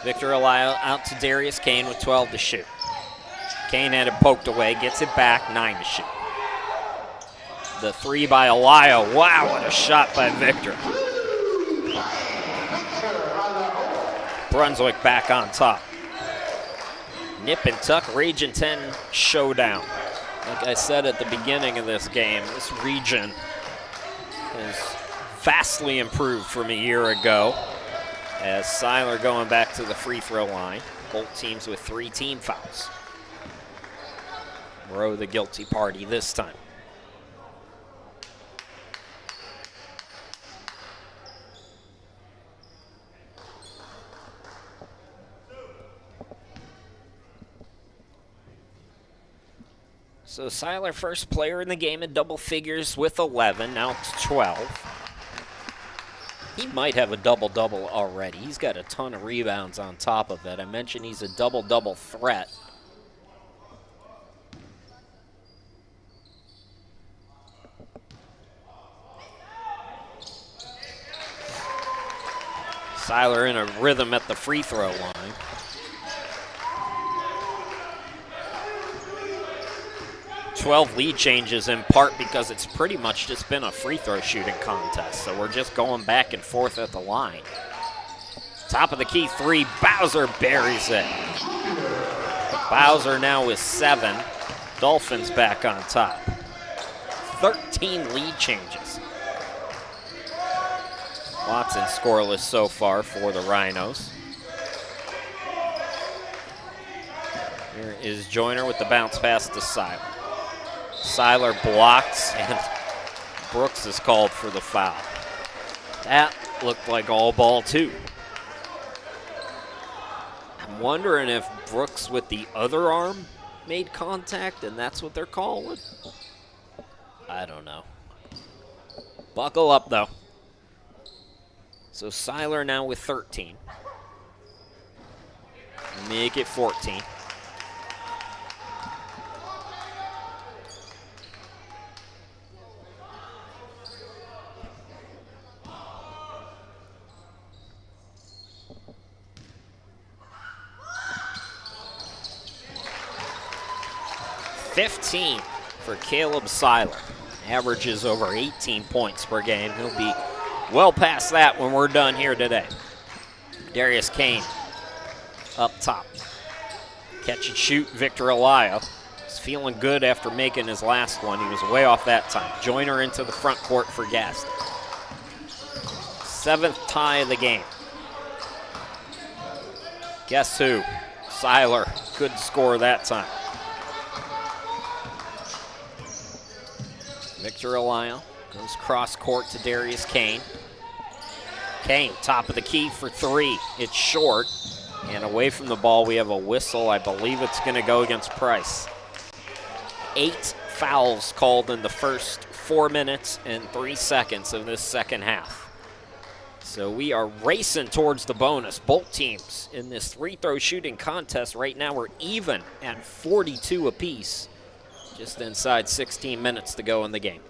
Victor Elia out to Darius Kane with 12 to shoot. Kane had it poked away, gets it back, 9 to shoot. The three by Elia. Wow, what a shot by Victor. Brunswick back on top. Nip and tuck, Region 10 showdown. Like I said at the beginning of this game, this region has vastly improved from a year ago. As Seiler going back to the free throw line. Both teams with 3 team fouls. Rowe the guilty party this time. So Seiler, first player in the game in double figures with 11, now it's 12. He might have a double-double already. He's got a ton of rebounds on top of it. I mentioned he's a double-double threat. Seiler in a rhythm at the free throw line. "12 lead changes in part because it's pretty much just been a free throw shooting contest. So we're just going back and forth at the line. Top of the key three, Bowser buries it. Bowser now with 7. Dolphins back on top. 13 lead changes. Watson scoreless so far for the Rhinos. Here is Joyner with the bounce pass to Seiler. Seiler blocks, and Brooks is called for the foul. That looked like all ball too. I'm wondering if Brooks with the other arm made contact and that's what they're calling. I don't know. Buckle up though. So Seiler now with 13. Make it 14. $15 for Caleb Seiler. Averages over 18 points per game. He'll be well past that when we're done here today. Darius Kane up top. Catch and shoot, Victor Elia. He's feeling good after making his last one. He was way off that time. Joyner into the front court for Gaston. 7th tie of the game. Guess who? Seiler. Good score that time. Victor Elia goes cross court to Darius Kane. Kane, top of the key for 3. It's short. And away from the ball, we have a whistle. I believe it's going to go against Price. 8 fouls called in the first 4 minutes and 3 seconds of this second half. So we are racing towards the bonus. Both teams in this free throw shooting contest right now are even at 42 apiece. Just inside 16 minutes to go in the game.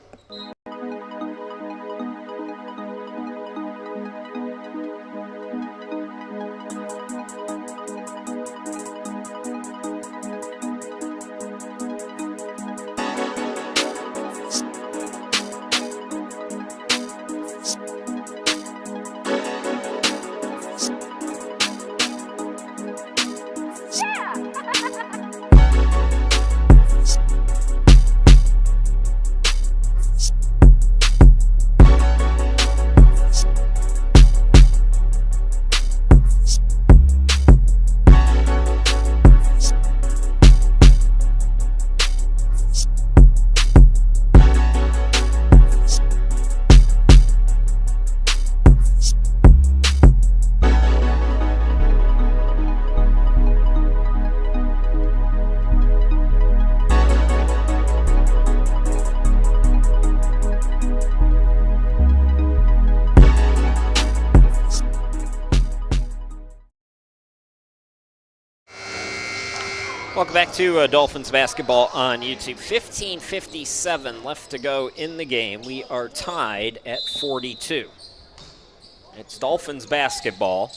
Welcome back to Dolphins basketball on YouTube. 15:57 left to go in the game. We are tied at 42. It's Dolphins basketball.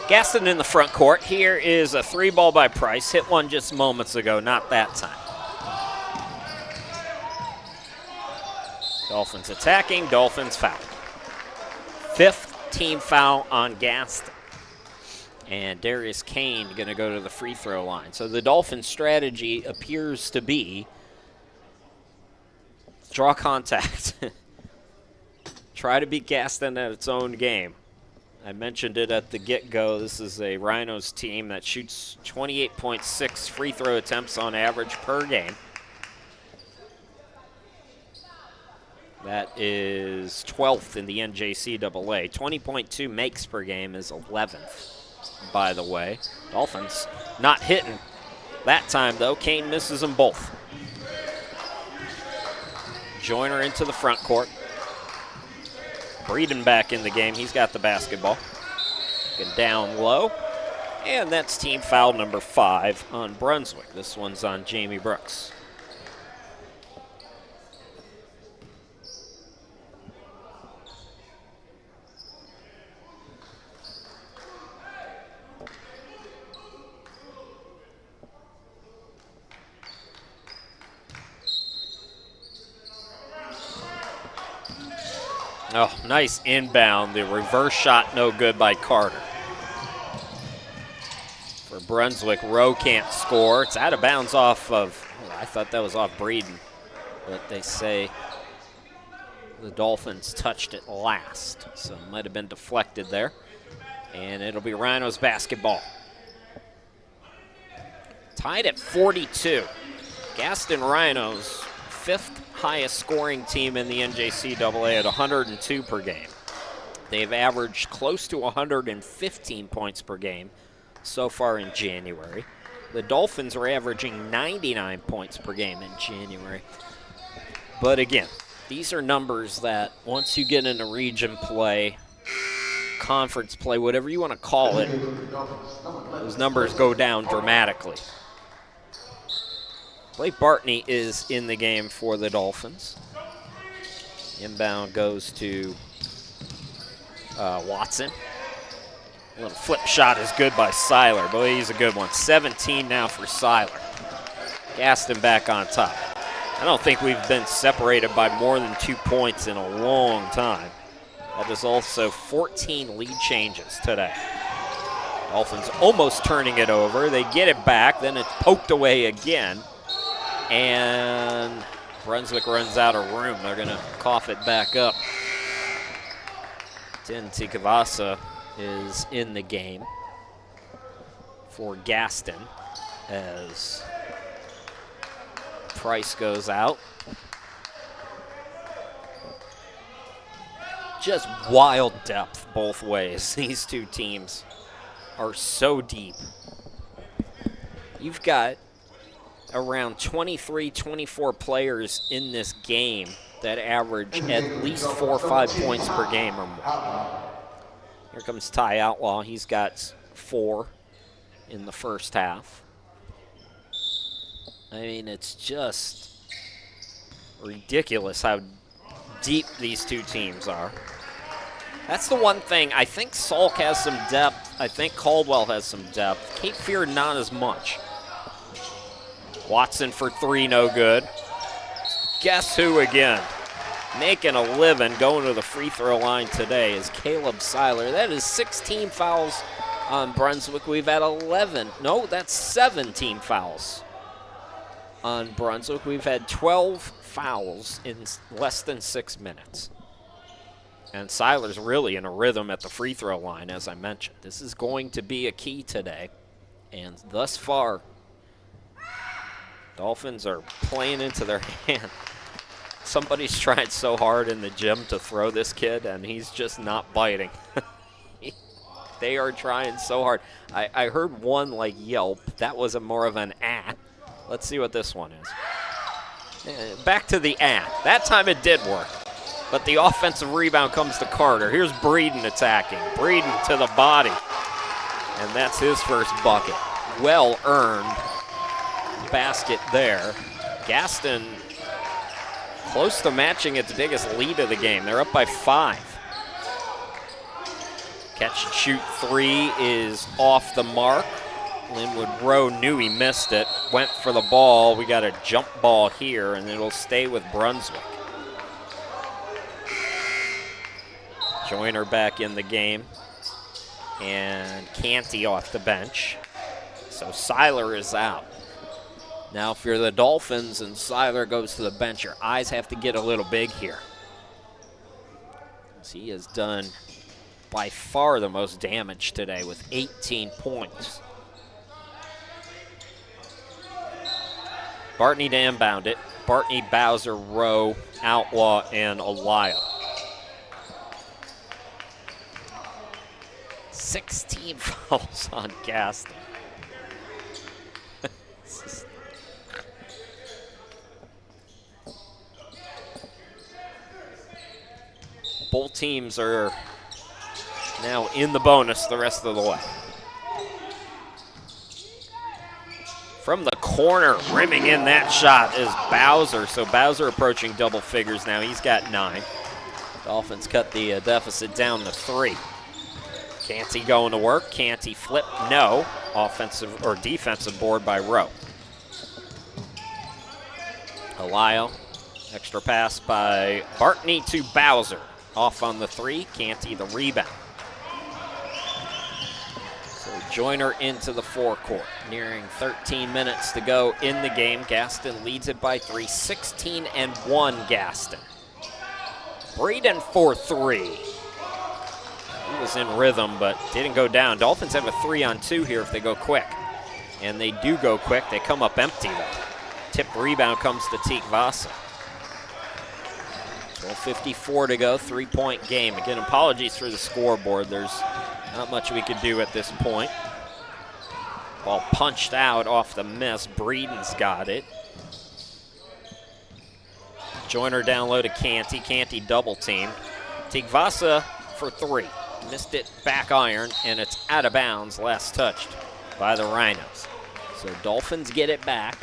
Gaston in the front court. Here is a 3-ball by Price. Hit one just moments ago, not that time. Dolphins attacking, Dolphins foul. 5th team foul on Gaston. And Darius Kane going to go to the free throw line. So the Dolphins' strategy appears to be draw contact. Try to beat Gaston at its own game. I mentioned it at the get-go. This is a Rhinos team that shoots 28.6 free throw attempts on average per game. That is 12th in the NJCAA. 20.2 makes per game is 11th, by the way. Dolphins not hitting that time, though. Kane misses them both. Joyner into the front court. Breeden back in the game. He's got the basketball. Looking down low. And that's team foul number 5 on Brunswick. This one's on Jamie Brooks. Oh, nice inbound. The reverse shot no good by Carter. For Brunswick, Rowe can't score. It's out of bounds off of, I thought that was off Breeden, but they say the Dolphins touched it last, so it might have been deflected there. And it'll be Rhinos basketball. Tied at 42. Gaston Rhinos, 5th highest scoring team in the NJCAA at 102 per game. They've averaged close to 115 points per game so far in January. The Dolphins are averaging 99 points per game in January. But again, these are numbers that once you get into region play, conference play, whatever you want to call it, those numbers go down dramatically. Blake Bartney is in the game for the Dolphins. Inbound goes to Watson. A little flip shot is good by Seiler. Boy, he's a good one. 17 now for Seiler. Gaston back on top. I don't think we've been separated by more than 2 points in a long time. That is also 14 lead changes today. Dolphins almost turning it over. They get it back, then it's poked away again. And Brunswick runs out of room. They're going to cough it back up. Tin Tikavasa is in the game for Gaston as Price goes out. Just wild depth both ways. These two teams are so deep. You've got around 23, 24 players in this game that average at least 4 or 5 points per game or more. Here comes Ty Outlaw. He's got 4 in the first half. I mean, it's just ridiculous how deep these two teams are. That's the one thing. I think Salk has some depth. I think Caldwell has some depth. Cape Fear not as much. Watson for 3, no good. Guess who again? Making a living, going to the free throw line today is Caleb Seiler. That is 16 fouls on Brunswick. We've had 17 fouls on Brunswick. We've had 12 fouls in less than 6 minutes. And Seiler's really in a rhythm at the free throw line, as I mentioned. This is going to be a key today. And thus far, Dolphins are playing into their hand. Somebody's tried so hard in the gym to throw this kid, and he's just not biting. They are trying so hard. I heard one like yelp. That was more of an ah. Let's see what this one is. Back to the ah. That time it did work. But the offensive rebound comes to Carter. Here's Breeden attacking. Breeden to the body. And that's his first bucket. Well earned basket there. Gaston close to matching its biggest lead of the game. They're up by 5. Catch and shoot three is off the mark. Linwood Rowe knew he missed it, went for the ball. We got a jump ball here, and it'll stay with Brunswick. Joyner back in the game, and Canty off the bench. So Seiler is out. Now if you're the Dolphins and Seiler goes to the bench, your eyes have to get a little big here. He has done by far the most damage today with 18 points. Bartney to inbound it. Bartney, Bowser, Rowe, Outlaw, and Elia. 16 fouls on Gaston. Both teams are now in the bonus the rest of the way. From the corner, rimming in that shot is Bowser. So Bowser approaching double figures now. He's got 9. Dolphins cut the deficit down to 3. Canty going to work. Canty flip, no. Offensive or defensive board by Rowe. Elia, extra pass by Bartney to Bowser. Off on the 3, Canty the rebound. So Joyner into the forecourt. Nearing 13 minutes to go in the game. Gaston leads it by 3, 16-1 Gaston. Breeden for 3. He was in rhythm, but didn't go down. Dolphins have a 3-on-2 here if they go quick. And they do go quick. They come up empty, though. Tip rebound comes to Teak Vasa. 12:54 to go, 3-point game. Again, apologies for the scoreboard. There's not much we could do at this point. Ball punched out off the miss. Breeden's got it. Joyner down low to Canty. Canty double teamed. Teak Vasa for 3. Missed it back iron, and it's out of bounds, last touched by the Rhinos. So Dolphins get it back.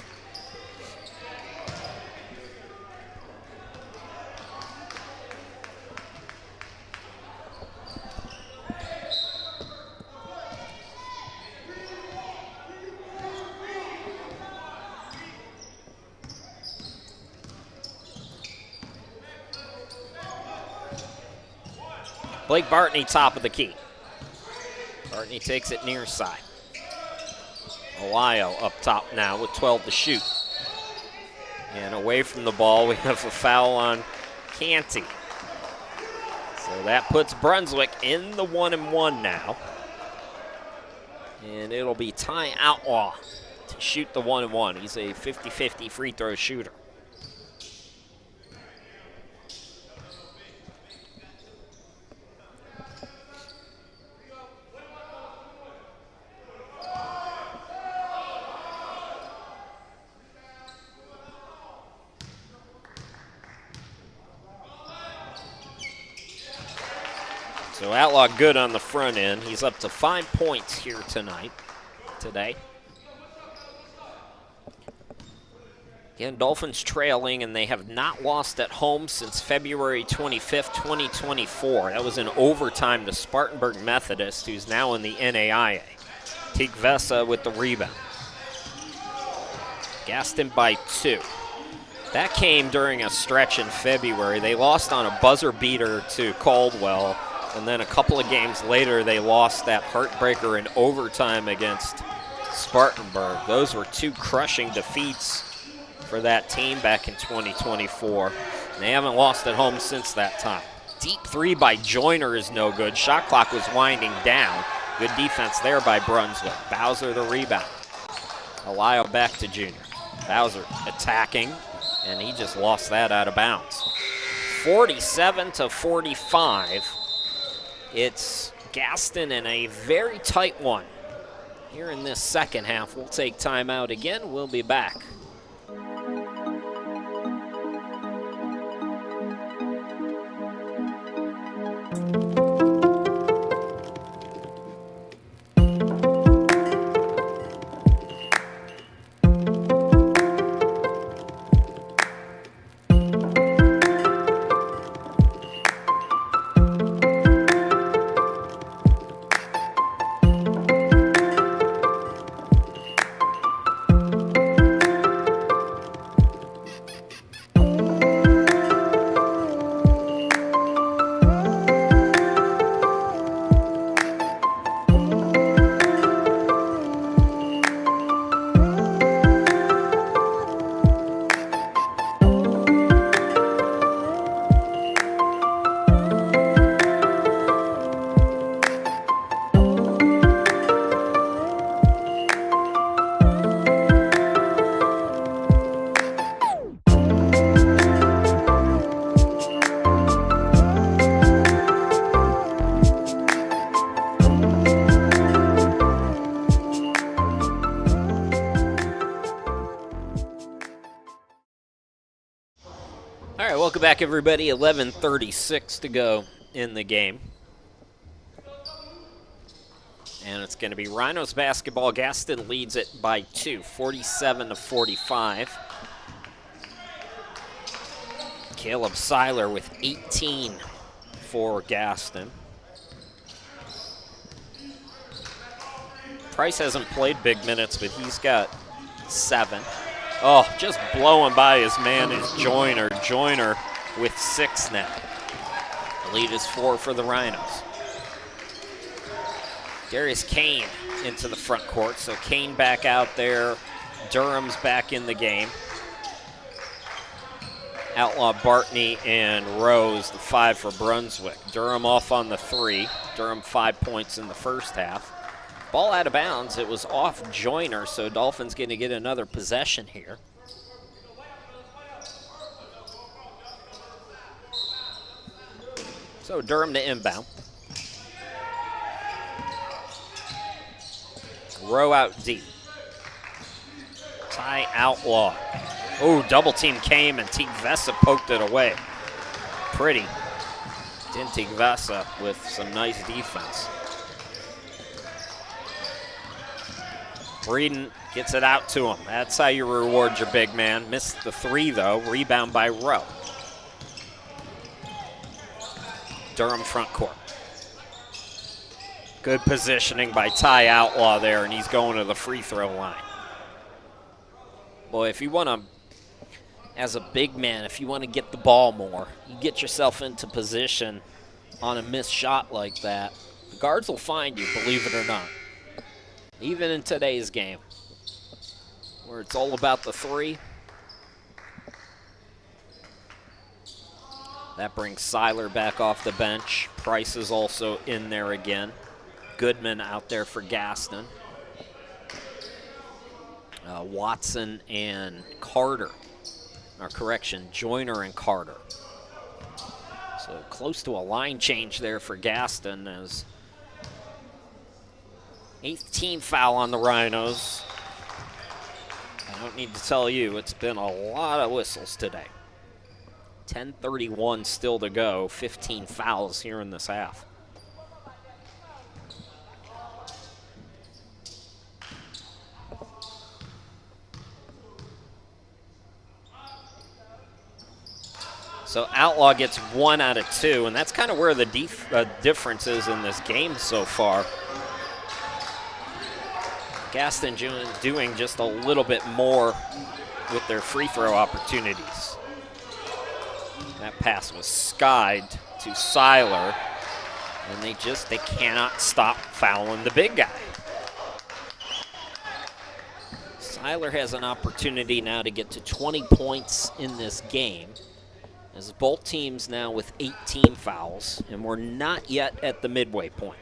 Blake Bartney, top of the key. Bartney takes it near side. Elia up top now with 12 to shoot. And away from the ball, we have a foul on Canty. So that puts Brunswick in the 1-and-1 now. And it'll be Ty Outlaw to shoot the 1-and-1. He's a 50-50 free throw shooter. So Outlaw good on the front end. He's up to 5 points here today. Again, Dolphins trailing, and they have not lost at home since February 25th, 2024. That was in overtime to Spartanburg Methodist, who's now in the NAIA. Teak Vasa with the rebound. Gaston by 2. That came during a stretch in February. They lost on a buzzer beater to Caldwell. And then a couple of games later, they lost that heartbreaker in overtime against Spartanburg. Those were 2 crushing defeats for that team back in 2024. And they haven't lost at home since that time. Deep 3 by Joyner is no good. Shot clock was winding down. Good defense there by Brunswick. Bowser the rebound. Elia back to Junior. Bowser attacking, and he just lost that out of bounds. 47-45. It's Gaston in a very tight one. Here in this second half, we'll take time out again. We'll be back. Welcome back, everybody. 11:36 to go in the game. And it's going to be Rhinos basketball. Gaston leads it by 2, 47-45. Caleb Seiler with 18 for Gaston. Price hasn't played big minutes, but he's got 7. Oh, just blowing by his man is Joyner. Joyner with 6 now. The lead is 4 for the Rhinos. Darius Kane into the front court. So Kane back out there. Durham's back in the game. Outlaw, Bartney, and Rose, the 5 for Brunswick. Durham off on the 3. Durham 5 points in the first half. Ball out of bounds. It was off Joyner, so Dolphins going to get another possession here. So Durham to inbound. Row out deep. Ty Outlaw. Oh, double team came and Tigvesa poked it away. Pretty. Tigvesa with some nice defense. Breeden gets it out to him. That's how you reward your big man. Missed the 3, though. Rebound by Rowe. Durham front court. Good positioning by Ty Outlaw there, and he's going to the free throw line. Boy, if you want to, as a big man, if you want to get the ball more, you get yourself into position on a missed shot like that, the guards will find you, believe it or not. Even in today's game, where it's all about the 3. That brings Seiler back off the bench. Price is also in there again. Goodman out there for Gaston. Watson and Carter. Or correction, Joyner and Carter. So close to a line change there for Gaston as 8th team foul on the Rhinos. I don't need to tell you, it's been a lot of whistles today. 10:31 still to go, 15 fouls here in this half. So Outlaw gets 1 out of 2, and that's kind of where the difference is in this game so far. Gaston doing just a little bit more with their free throw opportunities. That pass was skied to Seiler, and they cannot stop fouling the big guy. Seiler has an opportunity now to get to 20 points in this game, as both teams now with 18 fouls, and we're not yet at the midway point.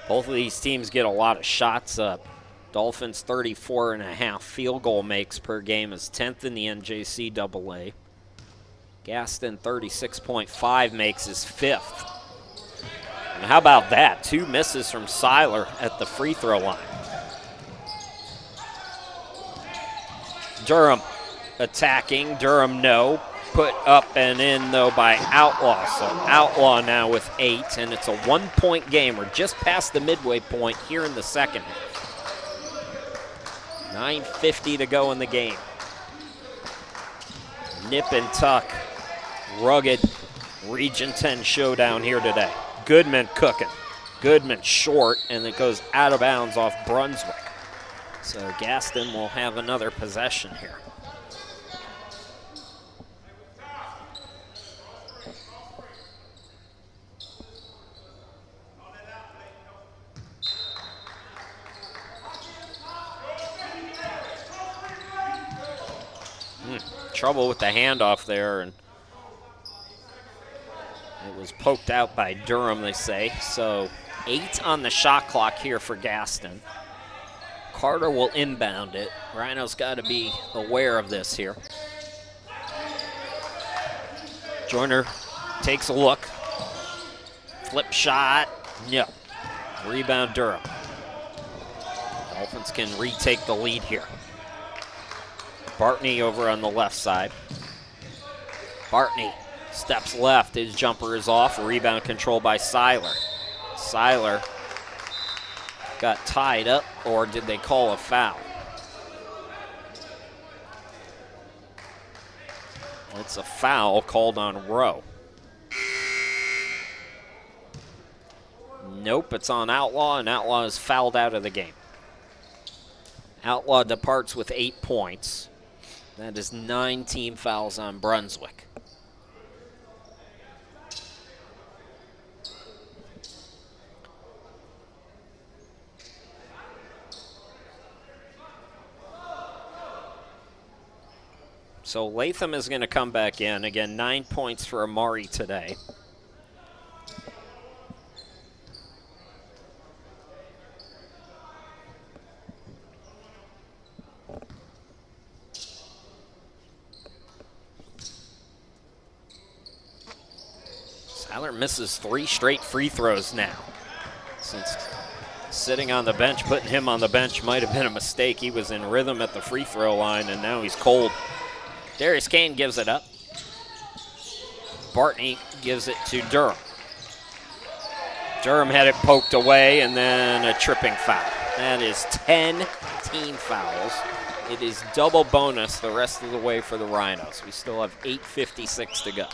Both of these teams get a lot of shots up. Dolphins 34.5 field goal makes per game is 10th in the NJCAA. Gaston 36.5 makes is 5th. And how about that? 2 misses from Seiler at the free throw line. Durham attacking. Durham no. Put up and in, though, by Outlaw. So Outlaw now with 8, and it's a 1-point game. We're just past the midway point here in the second. 9:50 to go in the game. Nip and tuck. Rugged Region 10 showdown here today. Goodman cooking. Goodman short, and it goes out of bounds off Brunswick. So Gaston will have another possession here. Trouble with the handoff there, and it was poked out by Durham, they say. So 8 on the shot clock here for Gaston. Carter will inbound it. Rhino's got to be aware of this here. Joyner takes a look. Flip shot. No. Rebound Durham. Dolphins can retake the lead here. Bartney over on the left side. Bartney steps left. His jumper is off. Rebound control by Seiler. Seiler got tied up, or did they call a foul? It's a foul called on Rowe. Nope, it's on Outlaw, and Outlaw is fouled out of the game. Outlaw departs with 8 points. That is 9 team fouls on Brunswick. So Latham is going to come back in. Again, 9 points for Amari today. Seiler misses 3 straight free throws now. Since sitting on the bench, putting him on the bench might have been a mistake. He was in rhythm at the free throw line, and now he's cold. Darius Kane gives it up. Bartney gives it to Durham. Durham had it poked away, and then a tripping foul. That is 10 team fouls. It is double bonus the rest of the way for the Rhinos. We still have 8:56 to go.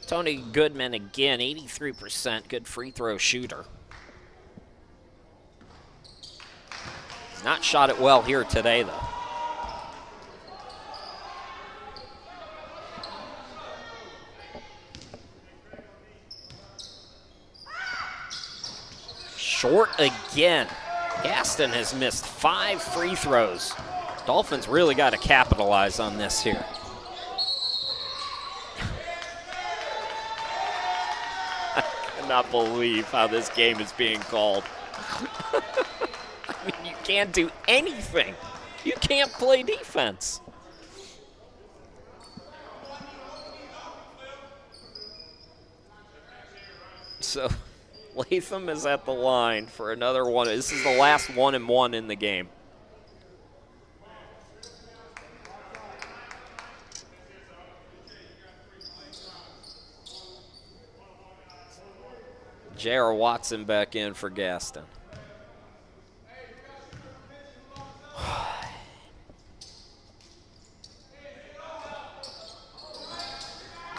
Tony Goodman again, 83%, good free throw shooter. He's not shot it well here today, though. Short again. Gaston has missed 5 free throws. Dolphins really got to capitalize on this here. Not believe how this game is being called. I mean, you can't do anything. You can't play defense. So Latham is at the line for another one. This is the last 1-and-1 in the game. J.R. Watson back in for Gaston.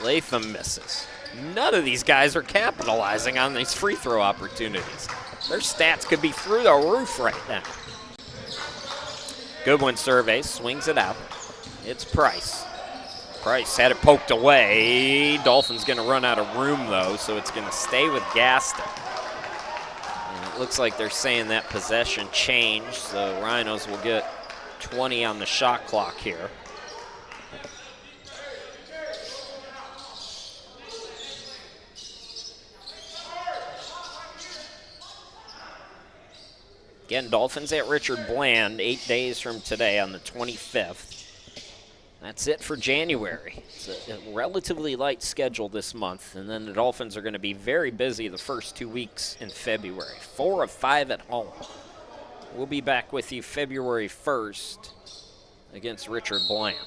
Latham misses. None of these guys are capitalizing on these free throw opportunities. Their stats could be through the roof right now. Goodwin surveys, swings it out. It's Price. Price had it poked away. Dolphins going to run out of room, though, so it's going to stay with Gaston. And it looks like they're saying that possession changed, so Rhinos will get 20 on the shot clock here. Again, Dolphins at Richard Bland 8 days from today on the 25th. That's it for January. It's a relatively light schedule this month, and then the Dolphins are going to be very busy the first 2 weeks in February. 4 of 5 at home. We'll be back with you February 1st against Richard Bland.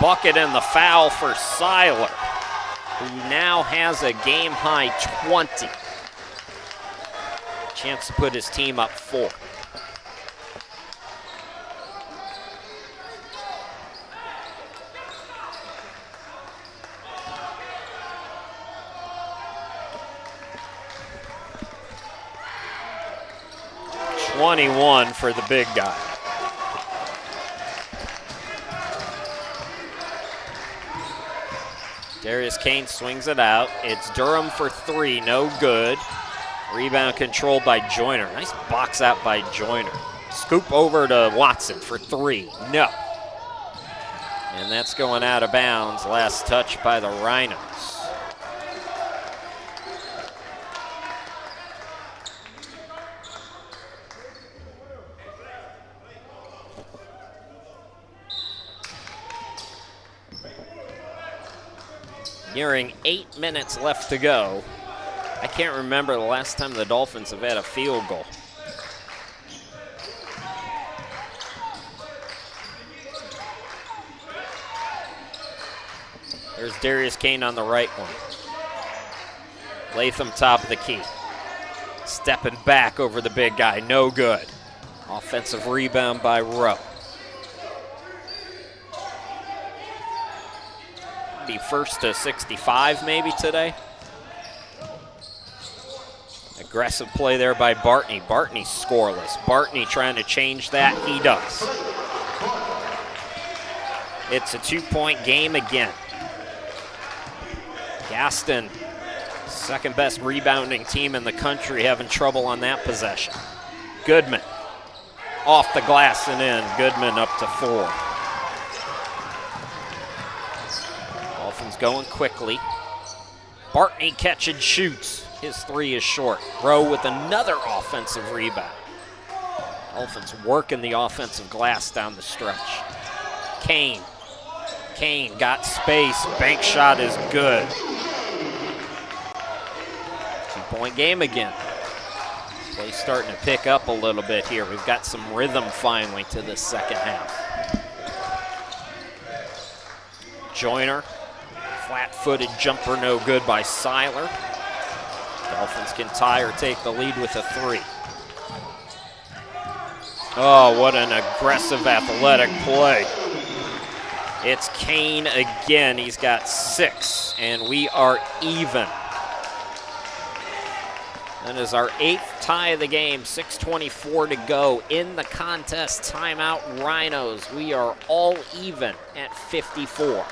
Bucket and the foul for Seiler, who now has a game-high 20. Chance to put his team up 4. .21 for the big guy. Darius Kane swings it out. It's Durham for three, no good. Rebound controlled by Joyner. Nice box out by Joyner. Scoop over to Watson for three, no. And that's going out of bounds. Last touch by the Rhinos. Nearing 8 minutes left to go. I can't remember the last time the Dolphins have had a field goal. There's Darius Kane on the right one. Latham top of the key. Stepping back over the big guy, no good. Offensive rebound by Rowe. Be first to 65 maybe today. Aggressive play there by Bartney. Bartney's scoreless. Bartney trying to change that. He does. It's a 2-point game again. Gaston, second best rebounding team in the country, having trouble on that possession. Goodman off the glass and in. Goodman up to 4. Dolphins going quickly. Bartney catch and shoots. His three is short. Rowe with another offensive rebound. Dolphins working the offensive glass down the stretch. Kane. Kane got space. Bank shot is good. 2-point game again. Play starting to pick up a little bit here. We've got some rhythm finally to this second half. Joyner. Flat-footed jumper, no good by Seiler. Dolphins can tie or take the lead with a three. Oh, what an aggressive athletic play. It's Kane again. He's got 6, and we are even. That is our 8th tie of the game, 6:24 to go in the contest. Timeout, Rhinos. We are all even at 54.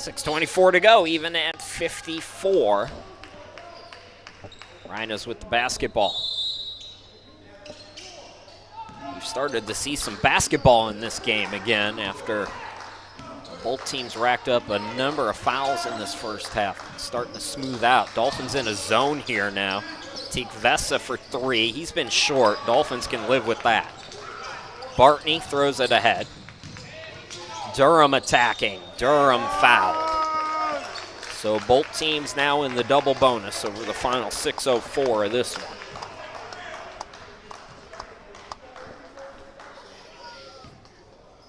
6:24 to go, even at 54. Rhinos with the basketball. We've started to see some basketball in this game again after both teams racked up a number of fouls in this first half. It's starting to smooth out. Dolphins in a zone here now. Teak Vesa for 3. He's been short. Dolphins can live with that. Bartney throws it ahead. Durham attacking. Durham fouled. So both teams now in the double bonus over the final 6:04 of this one.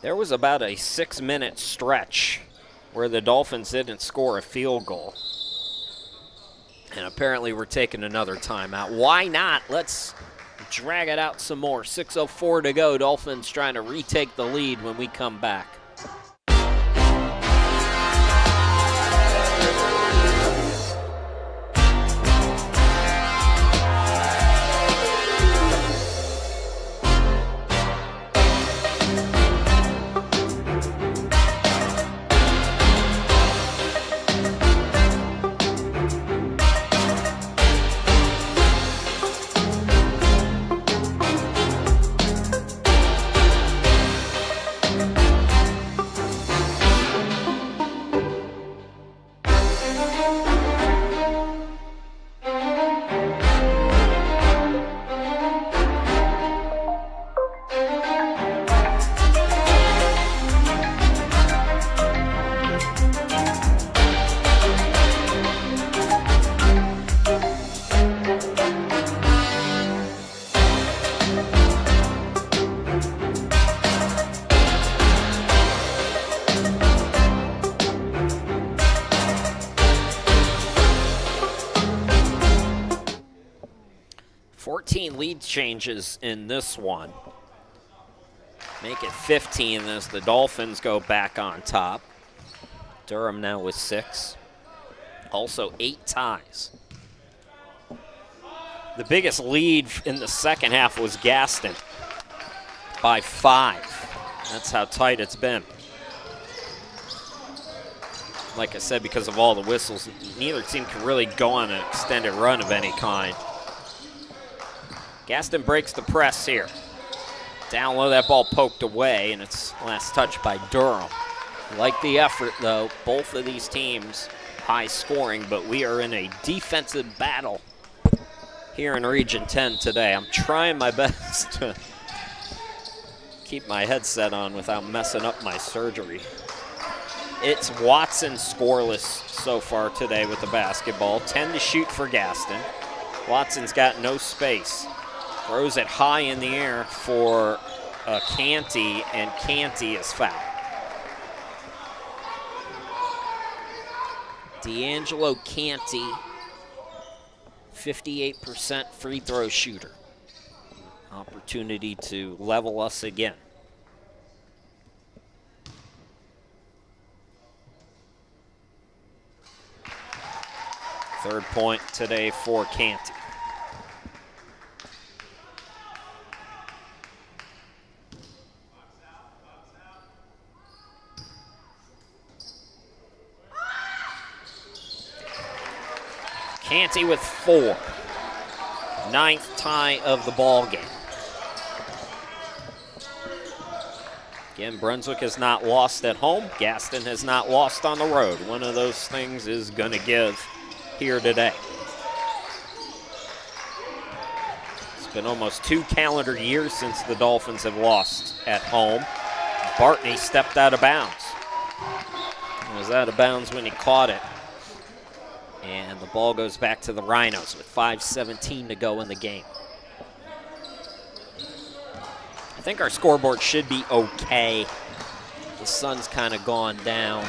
There was about a 6-minute stretch where the Dolphins didn't score a field goal. And apparently we're taking another timeout. Why not? Let's drag it out some more. 6:04 to go. Dolphins trying to retake the lead when we come back. 14 lead changes in this one. Make it 15 as the Dolphins go back on top. Durham now with 6. Also 8 ties. The biggest lead in the second half was Gaston by 5. That's how tight it's been. Like I said, because of all the whistles, neither team can really go on an extended run of any kind. Gaston breaks the press here. Down low, that ball poked away, and it's last touch by Durham. Like the effort, though, both of these teams high scoring, but we are in a defensive battle here in Region 10 today. I'm trying my best to keep my headset on without messing up my surgery. It's Watson scoreless so far today with the basketball. 10 to shoot for Gaston. Watson's got no space. Throws it high in the air for Canty, and Canty is fouled. D'Angelo Canty, 58% free throw shooter. Opportunity to level us again. Third point today for Canty. Canty with 4. 9th tie of the ball game. Again, Brunswick has not lost at home. Gaston has not lost on the road. One of those things is going to give here today. It's been almost 2 calendar years since the Dolphins have lost at home. Bartney stepped out of bounds. He was out of bounds when he caught it. And the ball goes back to the Rhinos with 5:17 to go in the game. I think our scoreboard should be okay. The sun's kind of gone down.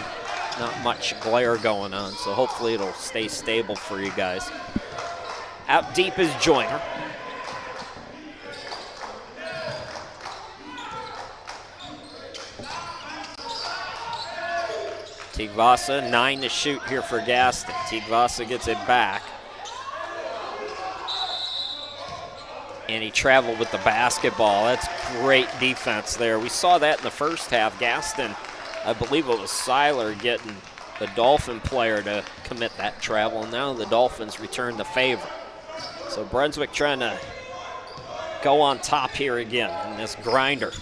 Not much glare going on, so hopefully it'll stay stable for you guys. Out deep is Joyner. Tigvasa, 9 to shoot here for Gaston. Tigvasa gets it back. And he traveled with the basketball. That's great defense there. We saw that in the first half. Gaston, I believe it was Seiler getting the Dolphin player to commit that travel. Now the Dolphins return the favor. So Brunswick trying to go on top here again in this grinder.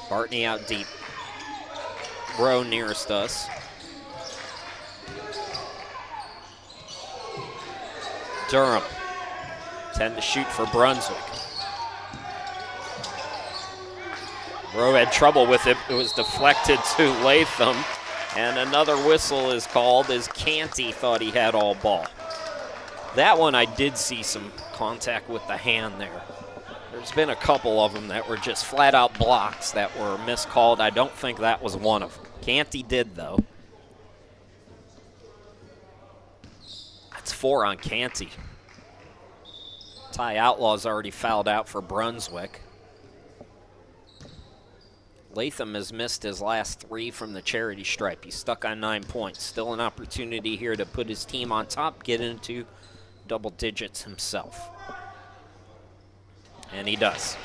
Bartney out deep. Row nearest us. Durham, 10 to shoot for Brunswick. Rowe had trouble with it. It was deflected to Latham, and another whistle is called as Canty thought he had all ball. That one I did see some contact with the hand there. There's been a couple of them that were just flat out blocks that were miscalled. I don't think that was one of them. Canty did, though. That's 4 on Canty. Ty Outlaw's already fouled out for Brunswick. Latham has missed his last 3 from the charity stripe. He's stuck on 9 points. Still an opportunity here to put his team on top, get into double digits himself. And he does.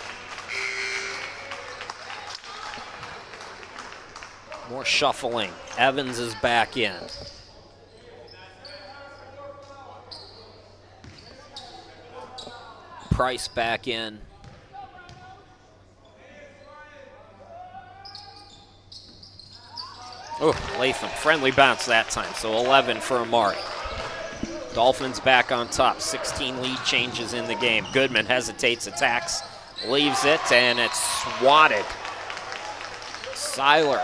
More shuffling. Evans is back in. Price back in. Oh, Latham, friendly bounce that time, so 11 for Amari. Dolphins back on top, 16 lead changes in the game. Goodman hesitates, attacks, leaves it, and it's swatted. Seiler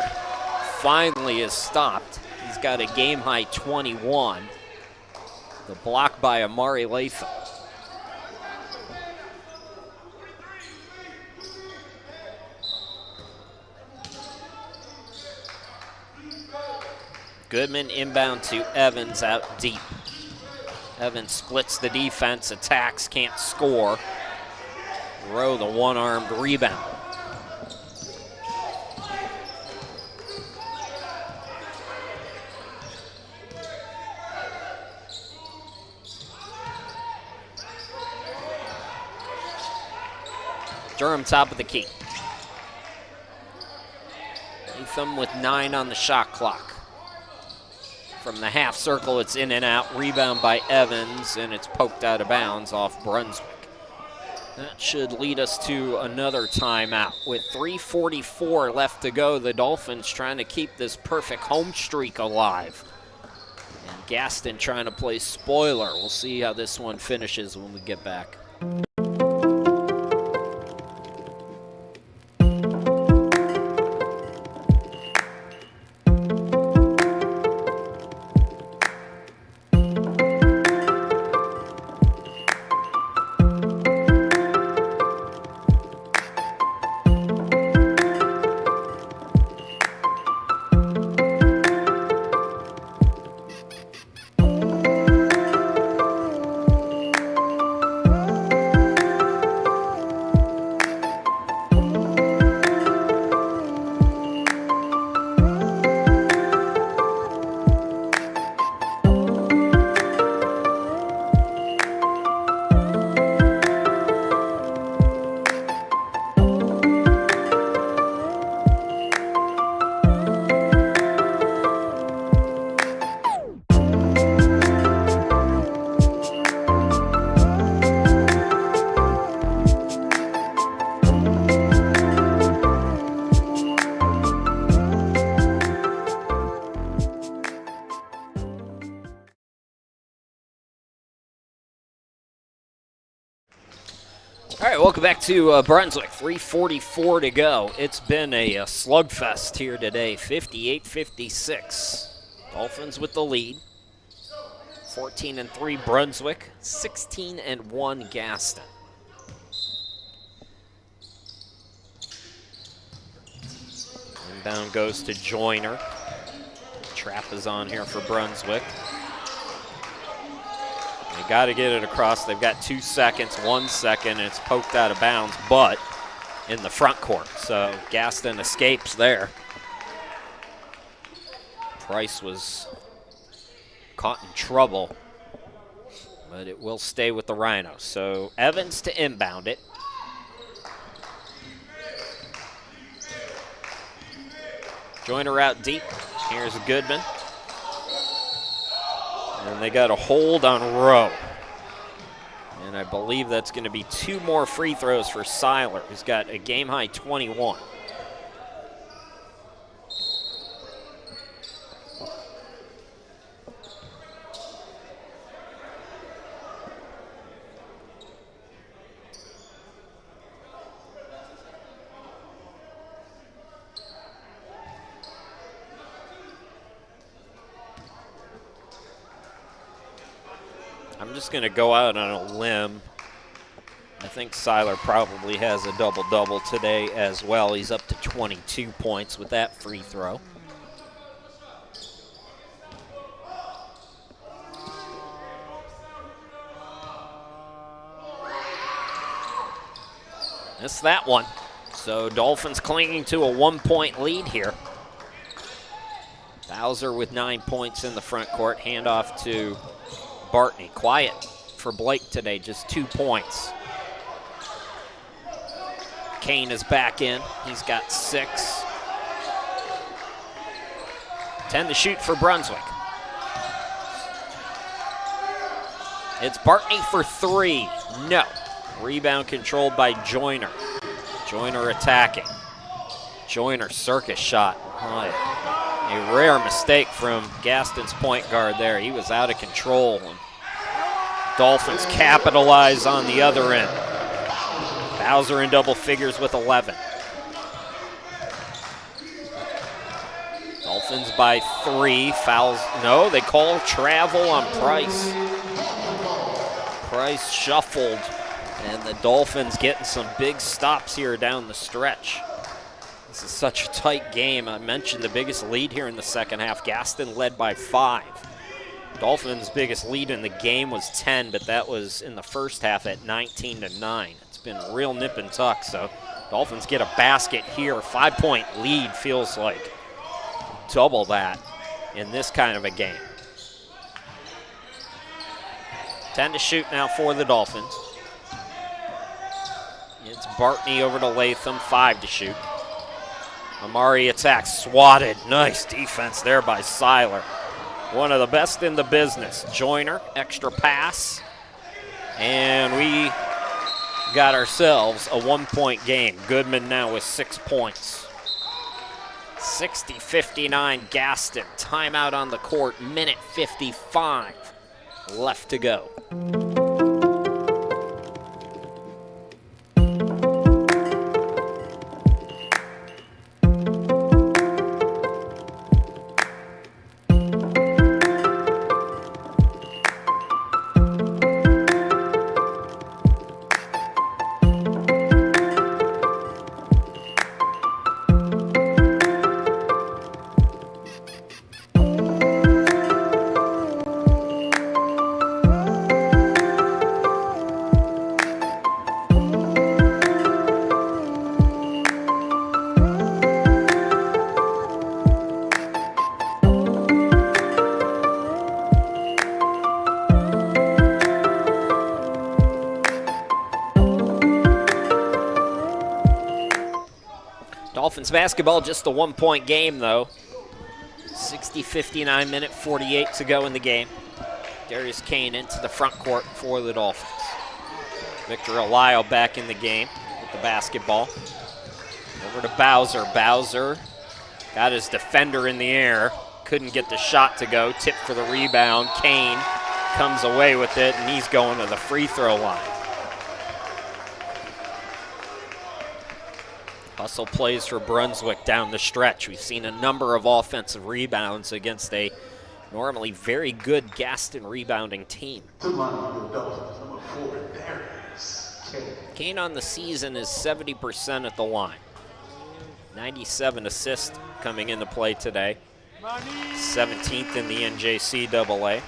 finally is stopped. He's got a game-high 21. The block by Amari Latham. Goodman inbound to Evans out deep. Evans splits the defense, attacks, can't score. Rowe, the one-armed rebound. Durham top of the key. Latham with 9 on the shot clock. From the half circle, it's in and out. Rebound by Evans, and it's poked out of bounds off Brunswick. That should lead us to another timeout. With 3:44 left to go, the Dolphins trying to keep this perfect home streak alive. And Gaston trying to play spoiler. We'll see how this one finishes when we get back. All right, welcome back to Brunswick. 3:44 to go. It's been a slugfest here today, 58-56. Dolphins with the lead. 14-3 Brunswick, 16-1 Gaston. Inbound goes to Joyner. Trap is on here for Brunswick. They got to get it across. They've got 2 seconds, 1 second, and it's poked out of bounds, but in the front court. So Gaston escapes there. Price was caught in trouble, but it will stay with the Rhinos. So Evans to inbound it. Joyner out deep. Here's Goodman. And they got a hold on Rowe. And I believe that's going to be 2 more free throws for Seiler, who's got a game-high 21. I'm just going to go out on a limb. I think Seiler probably has a double-double today as well. He's up to 22 points with that free throw. Missed that one. So Dolphins clinging to a 1-point lead here. Bowser with 9 points in the front court. Handoff to Bartney. Quiet for Blake today, just 2 points. Kane is back in. He's got 6. 10 to shoot for Brunswick. It's Bartney for 3. No. Rebound controlled by Joyner. Joyner attacking. Joyner circus shot. A rare mistake from Gaston's point guard there. He was out of control. Dolphins capitalize on the other end. Bowser in double figures with 11. Dolphins by 3. Fouls. No, they call travel on Price. Price shuffled, and the Dolphins getting some big stops here down the stretch. This is such a tight game. I mentioned the biggest lead here in the second half. Gaston led by 5. Dolphins' biggest lead in the game was 10, but that was in the first half at 19-9. It's been real nip and tuck, so Dolphins get a basket here. 5-point lead feels like double that in this kind of a game. 10 to shoot now for the Dolphins. It's Bartney over to Latham, 5 to shoot. Amari attacks, swatted. Nice defense there by Seiler. One of the best in the business. Joyner, extra pass. And we got ourselves a 1-point game. Goodman now with 6 points. 60-59 Gaston. Timeout on the court, minute 55 left to go. Dolphins basketball, just a 1-point game, though. 60-59, minute 48 to go in the game. Darius Kane into the front court for the Dolphins. Victor Alayo back in the game with the basketball. Over to Bowser. Bowser got his defender in the air. Couldn't get the shot to go. Tip for the rebound. Kane comes away with it, and he's going to the free throw line. Hustle plays for Brunswick down the stretch. We've seen a number of offensive rebounds against a normally very good Gaston rebounding team. Kane on the season is 70% at the line. 97 assists coming into play today. 17th in the NJCAA.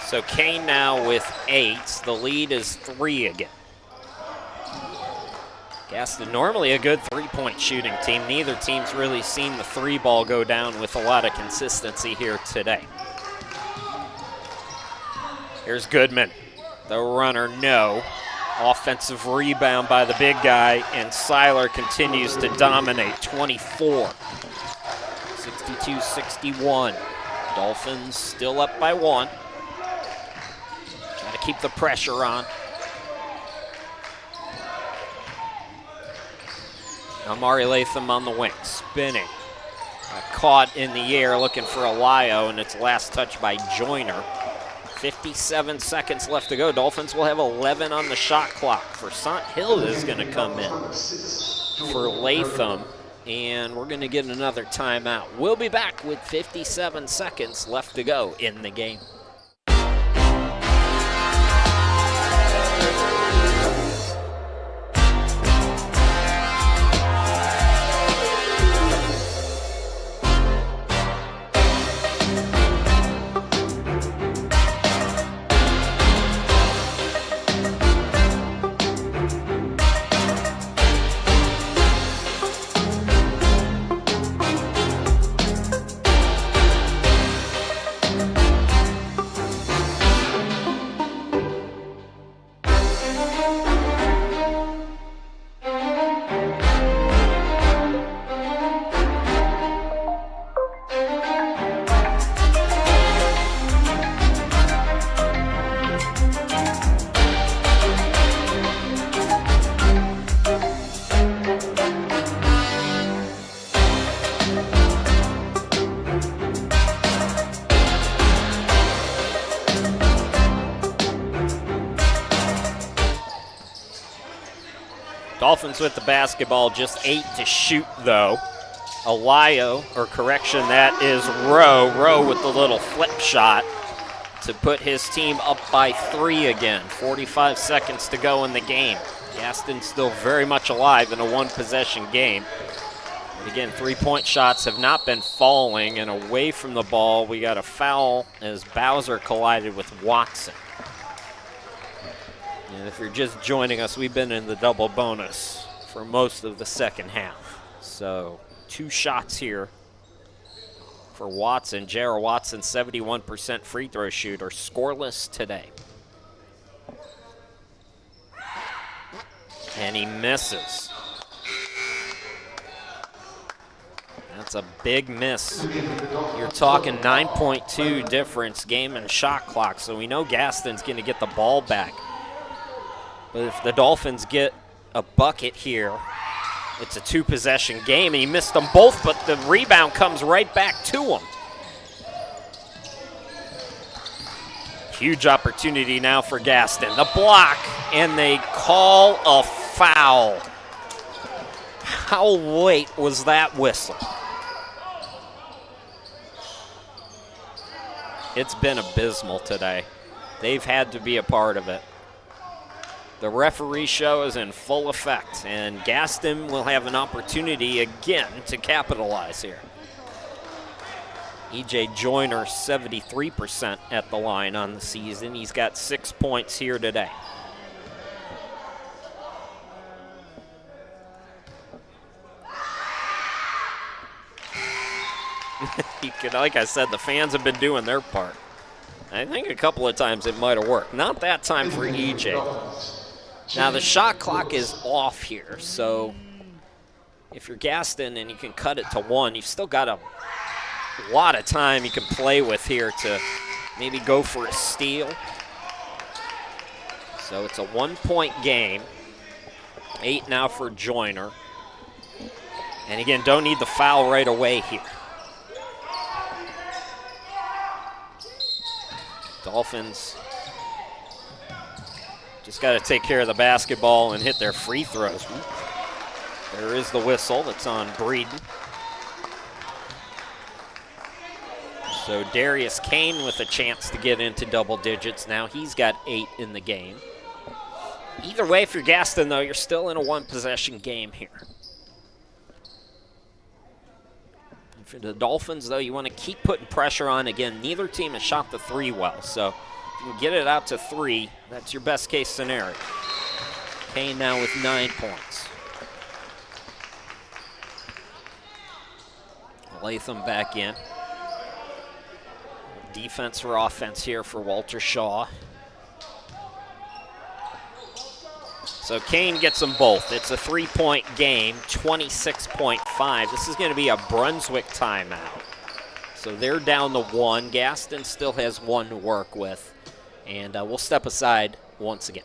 So Kane now with 8. The lead is 3 again. Gaston normally a good 3-point shooting team. Neither team's really seen the 3 ball go down with a lot of consistency here today. Here's Goodman. The runner, no. Offensive rebound by the big guy, and Seiler continues to dominate. 24. 62-61. Dolphins still up by 1. To keep the pressure on. Amari Latham on the wing, spinning. Caught in the air looking for Alayo, and it's last touch by Joyner. 57 seconds left to go. Dolphins will have 11 on the shot clock. For Sant Hill is going to come in for Latham, and we're going to get another timeout. We'll be back with 57 seconds left to go in the game. Dolphins with the basketball, just 8 to shoot though. Alayo, or correction, that is Rowe. Rowe with the little flip shot to put his team up by 3 again. 45 seconds to go in the game. Gaston still very much alive in a one-possession game. But again, three-point shots have not been falling, and away from the ball, we got a foul as Bowser collided with Watson. And if you're just joining us, we've been in the double bonus for most of the second half. So 2 shots here for Watson. J.R. Watson, 71% free throw shooter, scoreless today. And he misses. That's a big miss. You're talking 9.2 difference game and shot clock, so we know Gaston's going to get the ball back. But if the Dolphins get a bucket here, it's a 2-possession game, and he missed them both, but the rebound comes right back to him. Huge opportunity now for Gaston. The block, and they call a foul. How late was that whistle? It's been abysmal today. They've had to be a part of it. The referee show is in full effect, and Gaston will have an opportunity again to capitalize here. E.J. Joyner, 73% at the line on the season. He's got 6 points here today. Like I said, the fans have been doing their part. I think a couple of times it might have worked. Not that time for E.J. Now the shot clock is off here, so if you're Gaston and you can cut it to 1, you've still got a lot of time you can play with here to maybe go for a steal. So it's a 1-point game. 8 now for Joyner. And again, don't need the foul right away here. Dolphins just got to take care of the basketball and hit their free throws. There is the whistle that's on Breeden. So Darius Kane with a chance to get into double digits now. He's got 8 in the game. Either way, if you're Gaston, though, you're still in a one-possession game here. For the Dolphins, though, you want to keep putting pressure on. Again, neither team has shot the 3 well, so if you can get it out to 3, that's your best-case scenario. Kane now with 9 points. Latham back in. Defense or offense here for Walter Shaw. So Kane gets them both. It's a 3-point game, 26.5. This is going to be a Brunswick timeout. So they're down to 1. Gaston still has 1 to work with. And we'll step aside once again.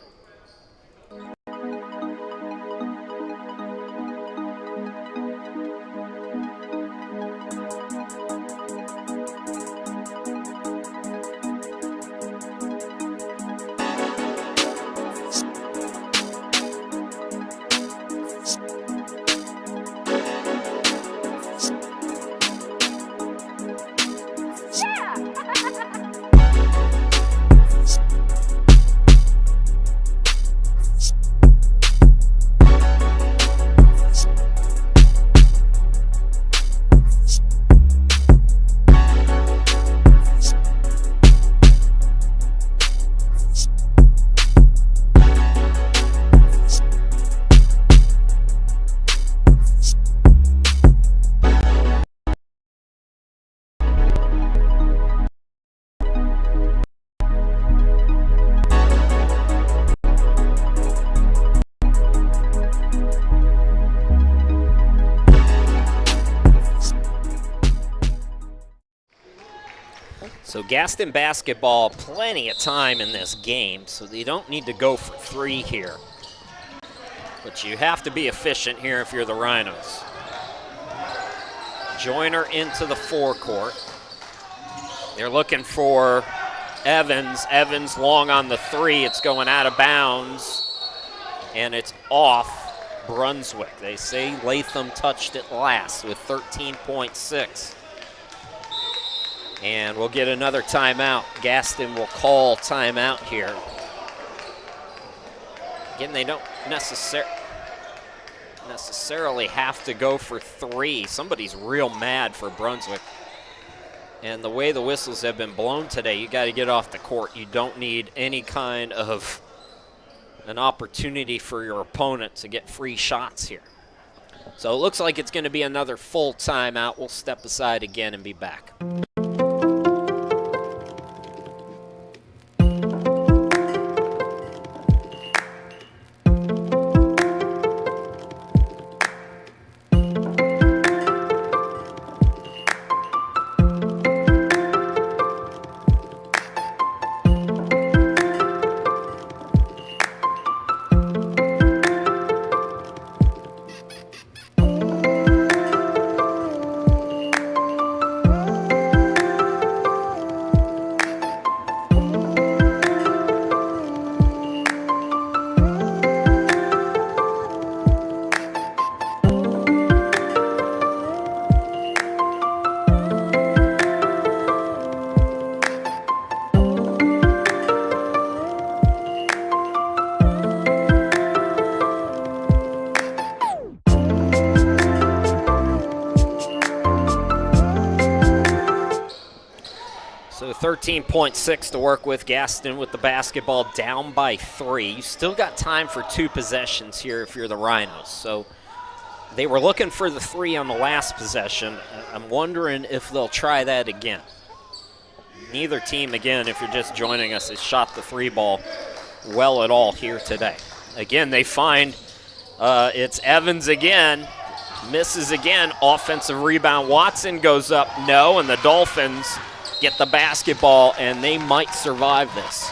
So Gaston basketball, plenty of time in this game, so they don't need to go for 3 here. But you have to be efficient here if you're the Rhinos. Joyner into the forecourt. They're looking for Evans. Evans long on the 3. It's going out of bounds, and it's off Brunswick. They say Latham touched it last with 13.6. And we'll get another timeout. Gaston will call timeout here. Again, they don't necessarily have to go for 3. Somebody's real mad for Brunswick. And the way the whistles have been blown today, you got to get off the court. You don't need any kind of an opportunity for your opponent to get free shots here. So it looks like it's going to be another full timeout. We'll step aside again and be back. So 13.6 to work with. Gaston with the basketball down by 3. You still got time for 2 possessions here if you're the Rhinos. So they were looking for the 3 on the last possession. I'm wondering if they'll try that again. Neither team, again, if you're just joining us, has shot the 3 ball well at all here today. Again, they find it's Evans again. Misses again. Offensive rebound. Watson goes up. No, and the Dolphins get the basketball, and they might survive this.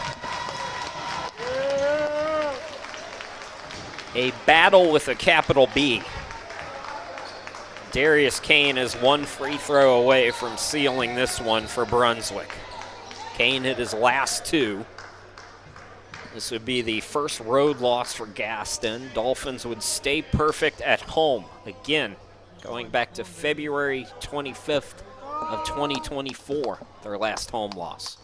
A battle with a capital B. Darius Kane is 1 free throw away from sealing this one for Brunswick. Kane hit his last 2. This would be the first road loss for Gaston. Dolphins would stay perfect at home. Again, going back to February 25th of 2024, their last home loss.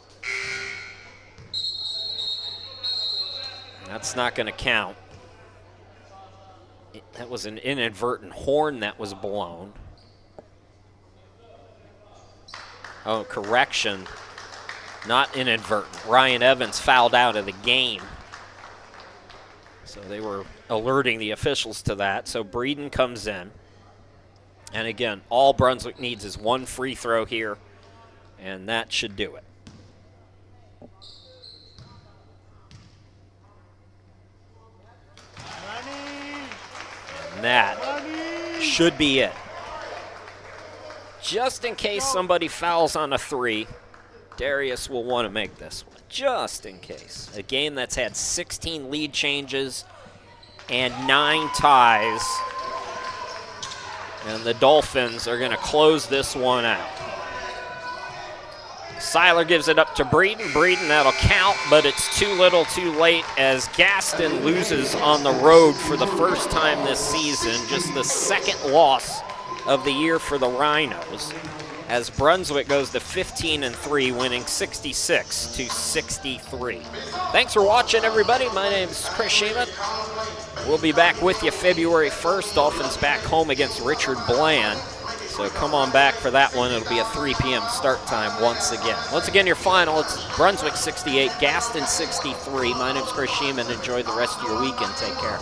That's not going to count. That was an inadvertent horn that was blown. Oh, correction. Not inadvertent. Ryan Evans fouled out of the game. So they were alerting the officials to that. So Breeden comes in. And again, all Brunswick needs is 1 free throw here, and that should do it. And that should be it. Just in case somebody fouls on a 3, Darius will want to make this one, just in case. A game that's had 16 lead changes and 9 ties. And the Dolphins are going to close this one out. Seiler gives it up to Breeden. Breeden, that'll count, but it's too little too late as Gaston loses on the road for the first time this season. Just the 2nd loss of the year for the Rhinos, as Brunswick goes to 15-3, winning 66-63. Thanks for watching, everybody. My name is Chris Sheeman. We'll be back with you February 1st. Dolphins back home against Richard Bland. So come on back for that one. It'll be a 3 p.m. start time once again. Once again, your final, it's Brunswick 68, Gaston 63. My name is Chris Sheeman. Enjoy the rest of your weekend. Take care.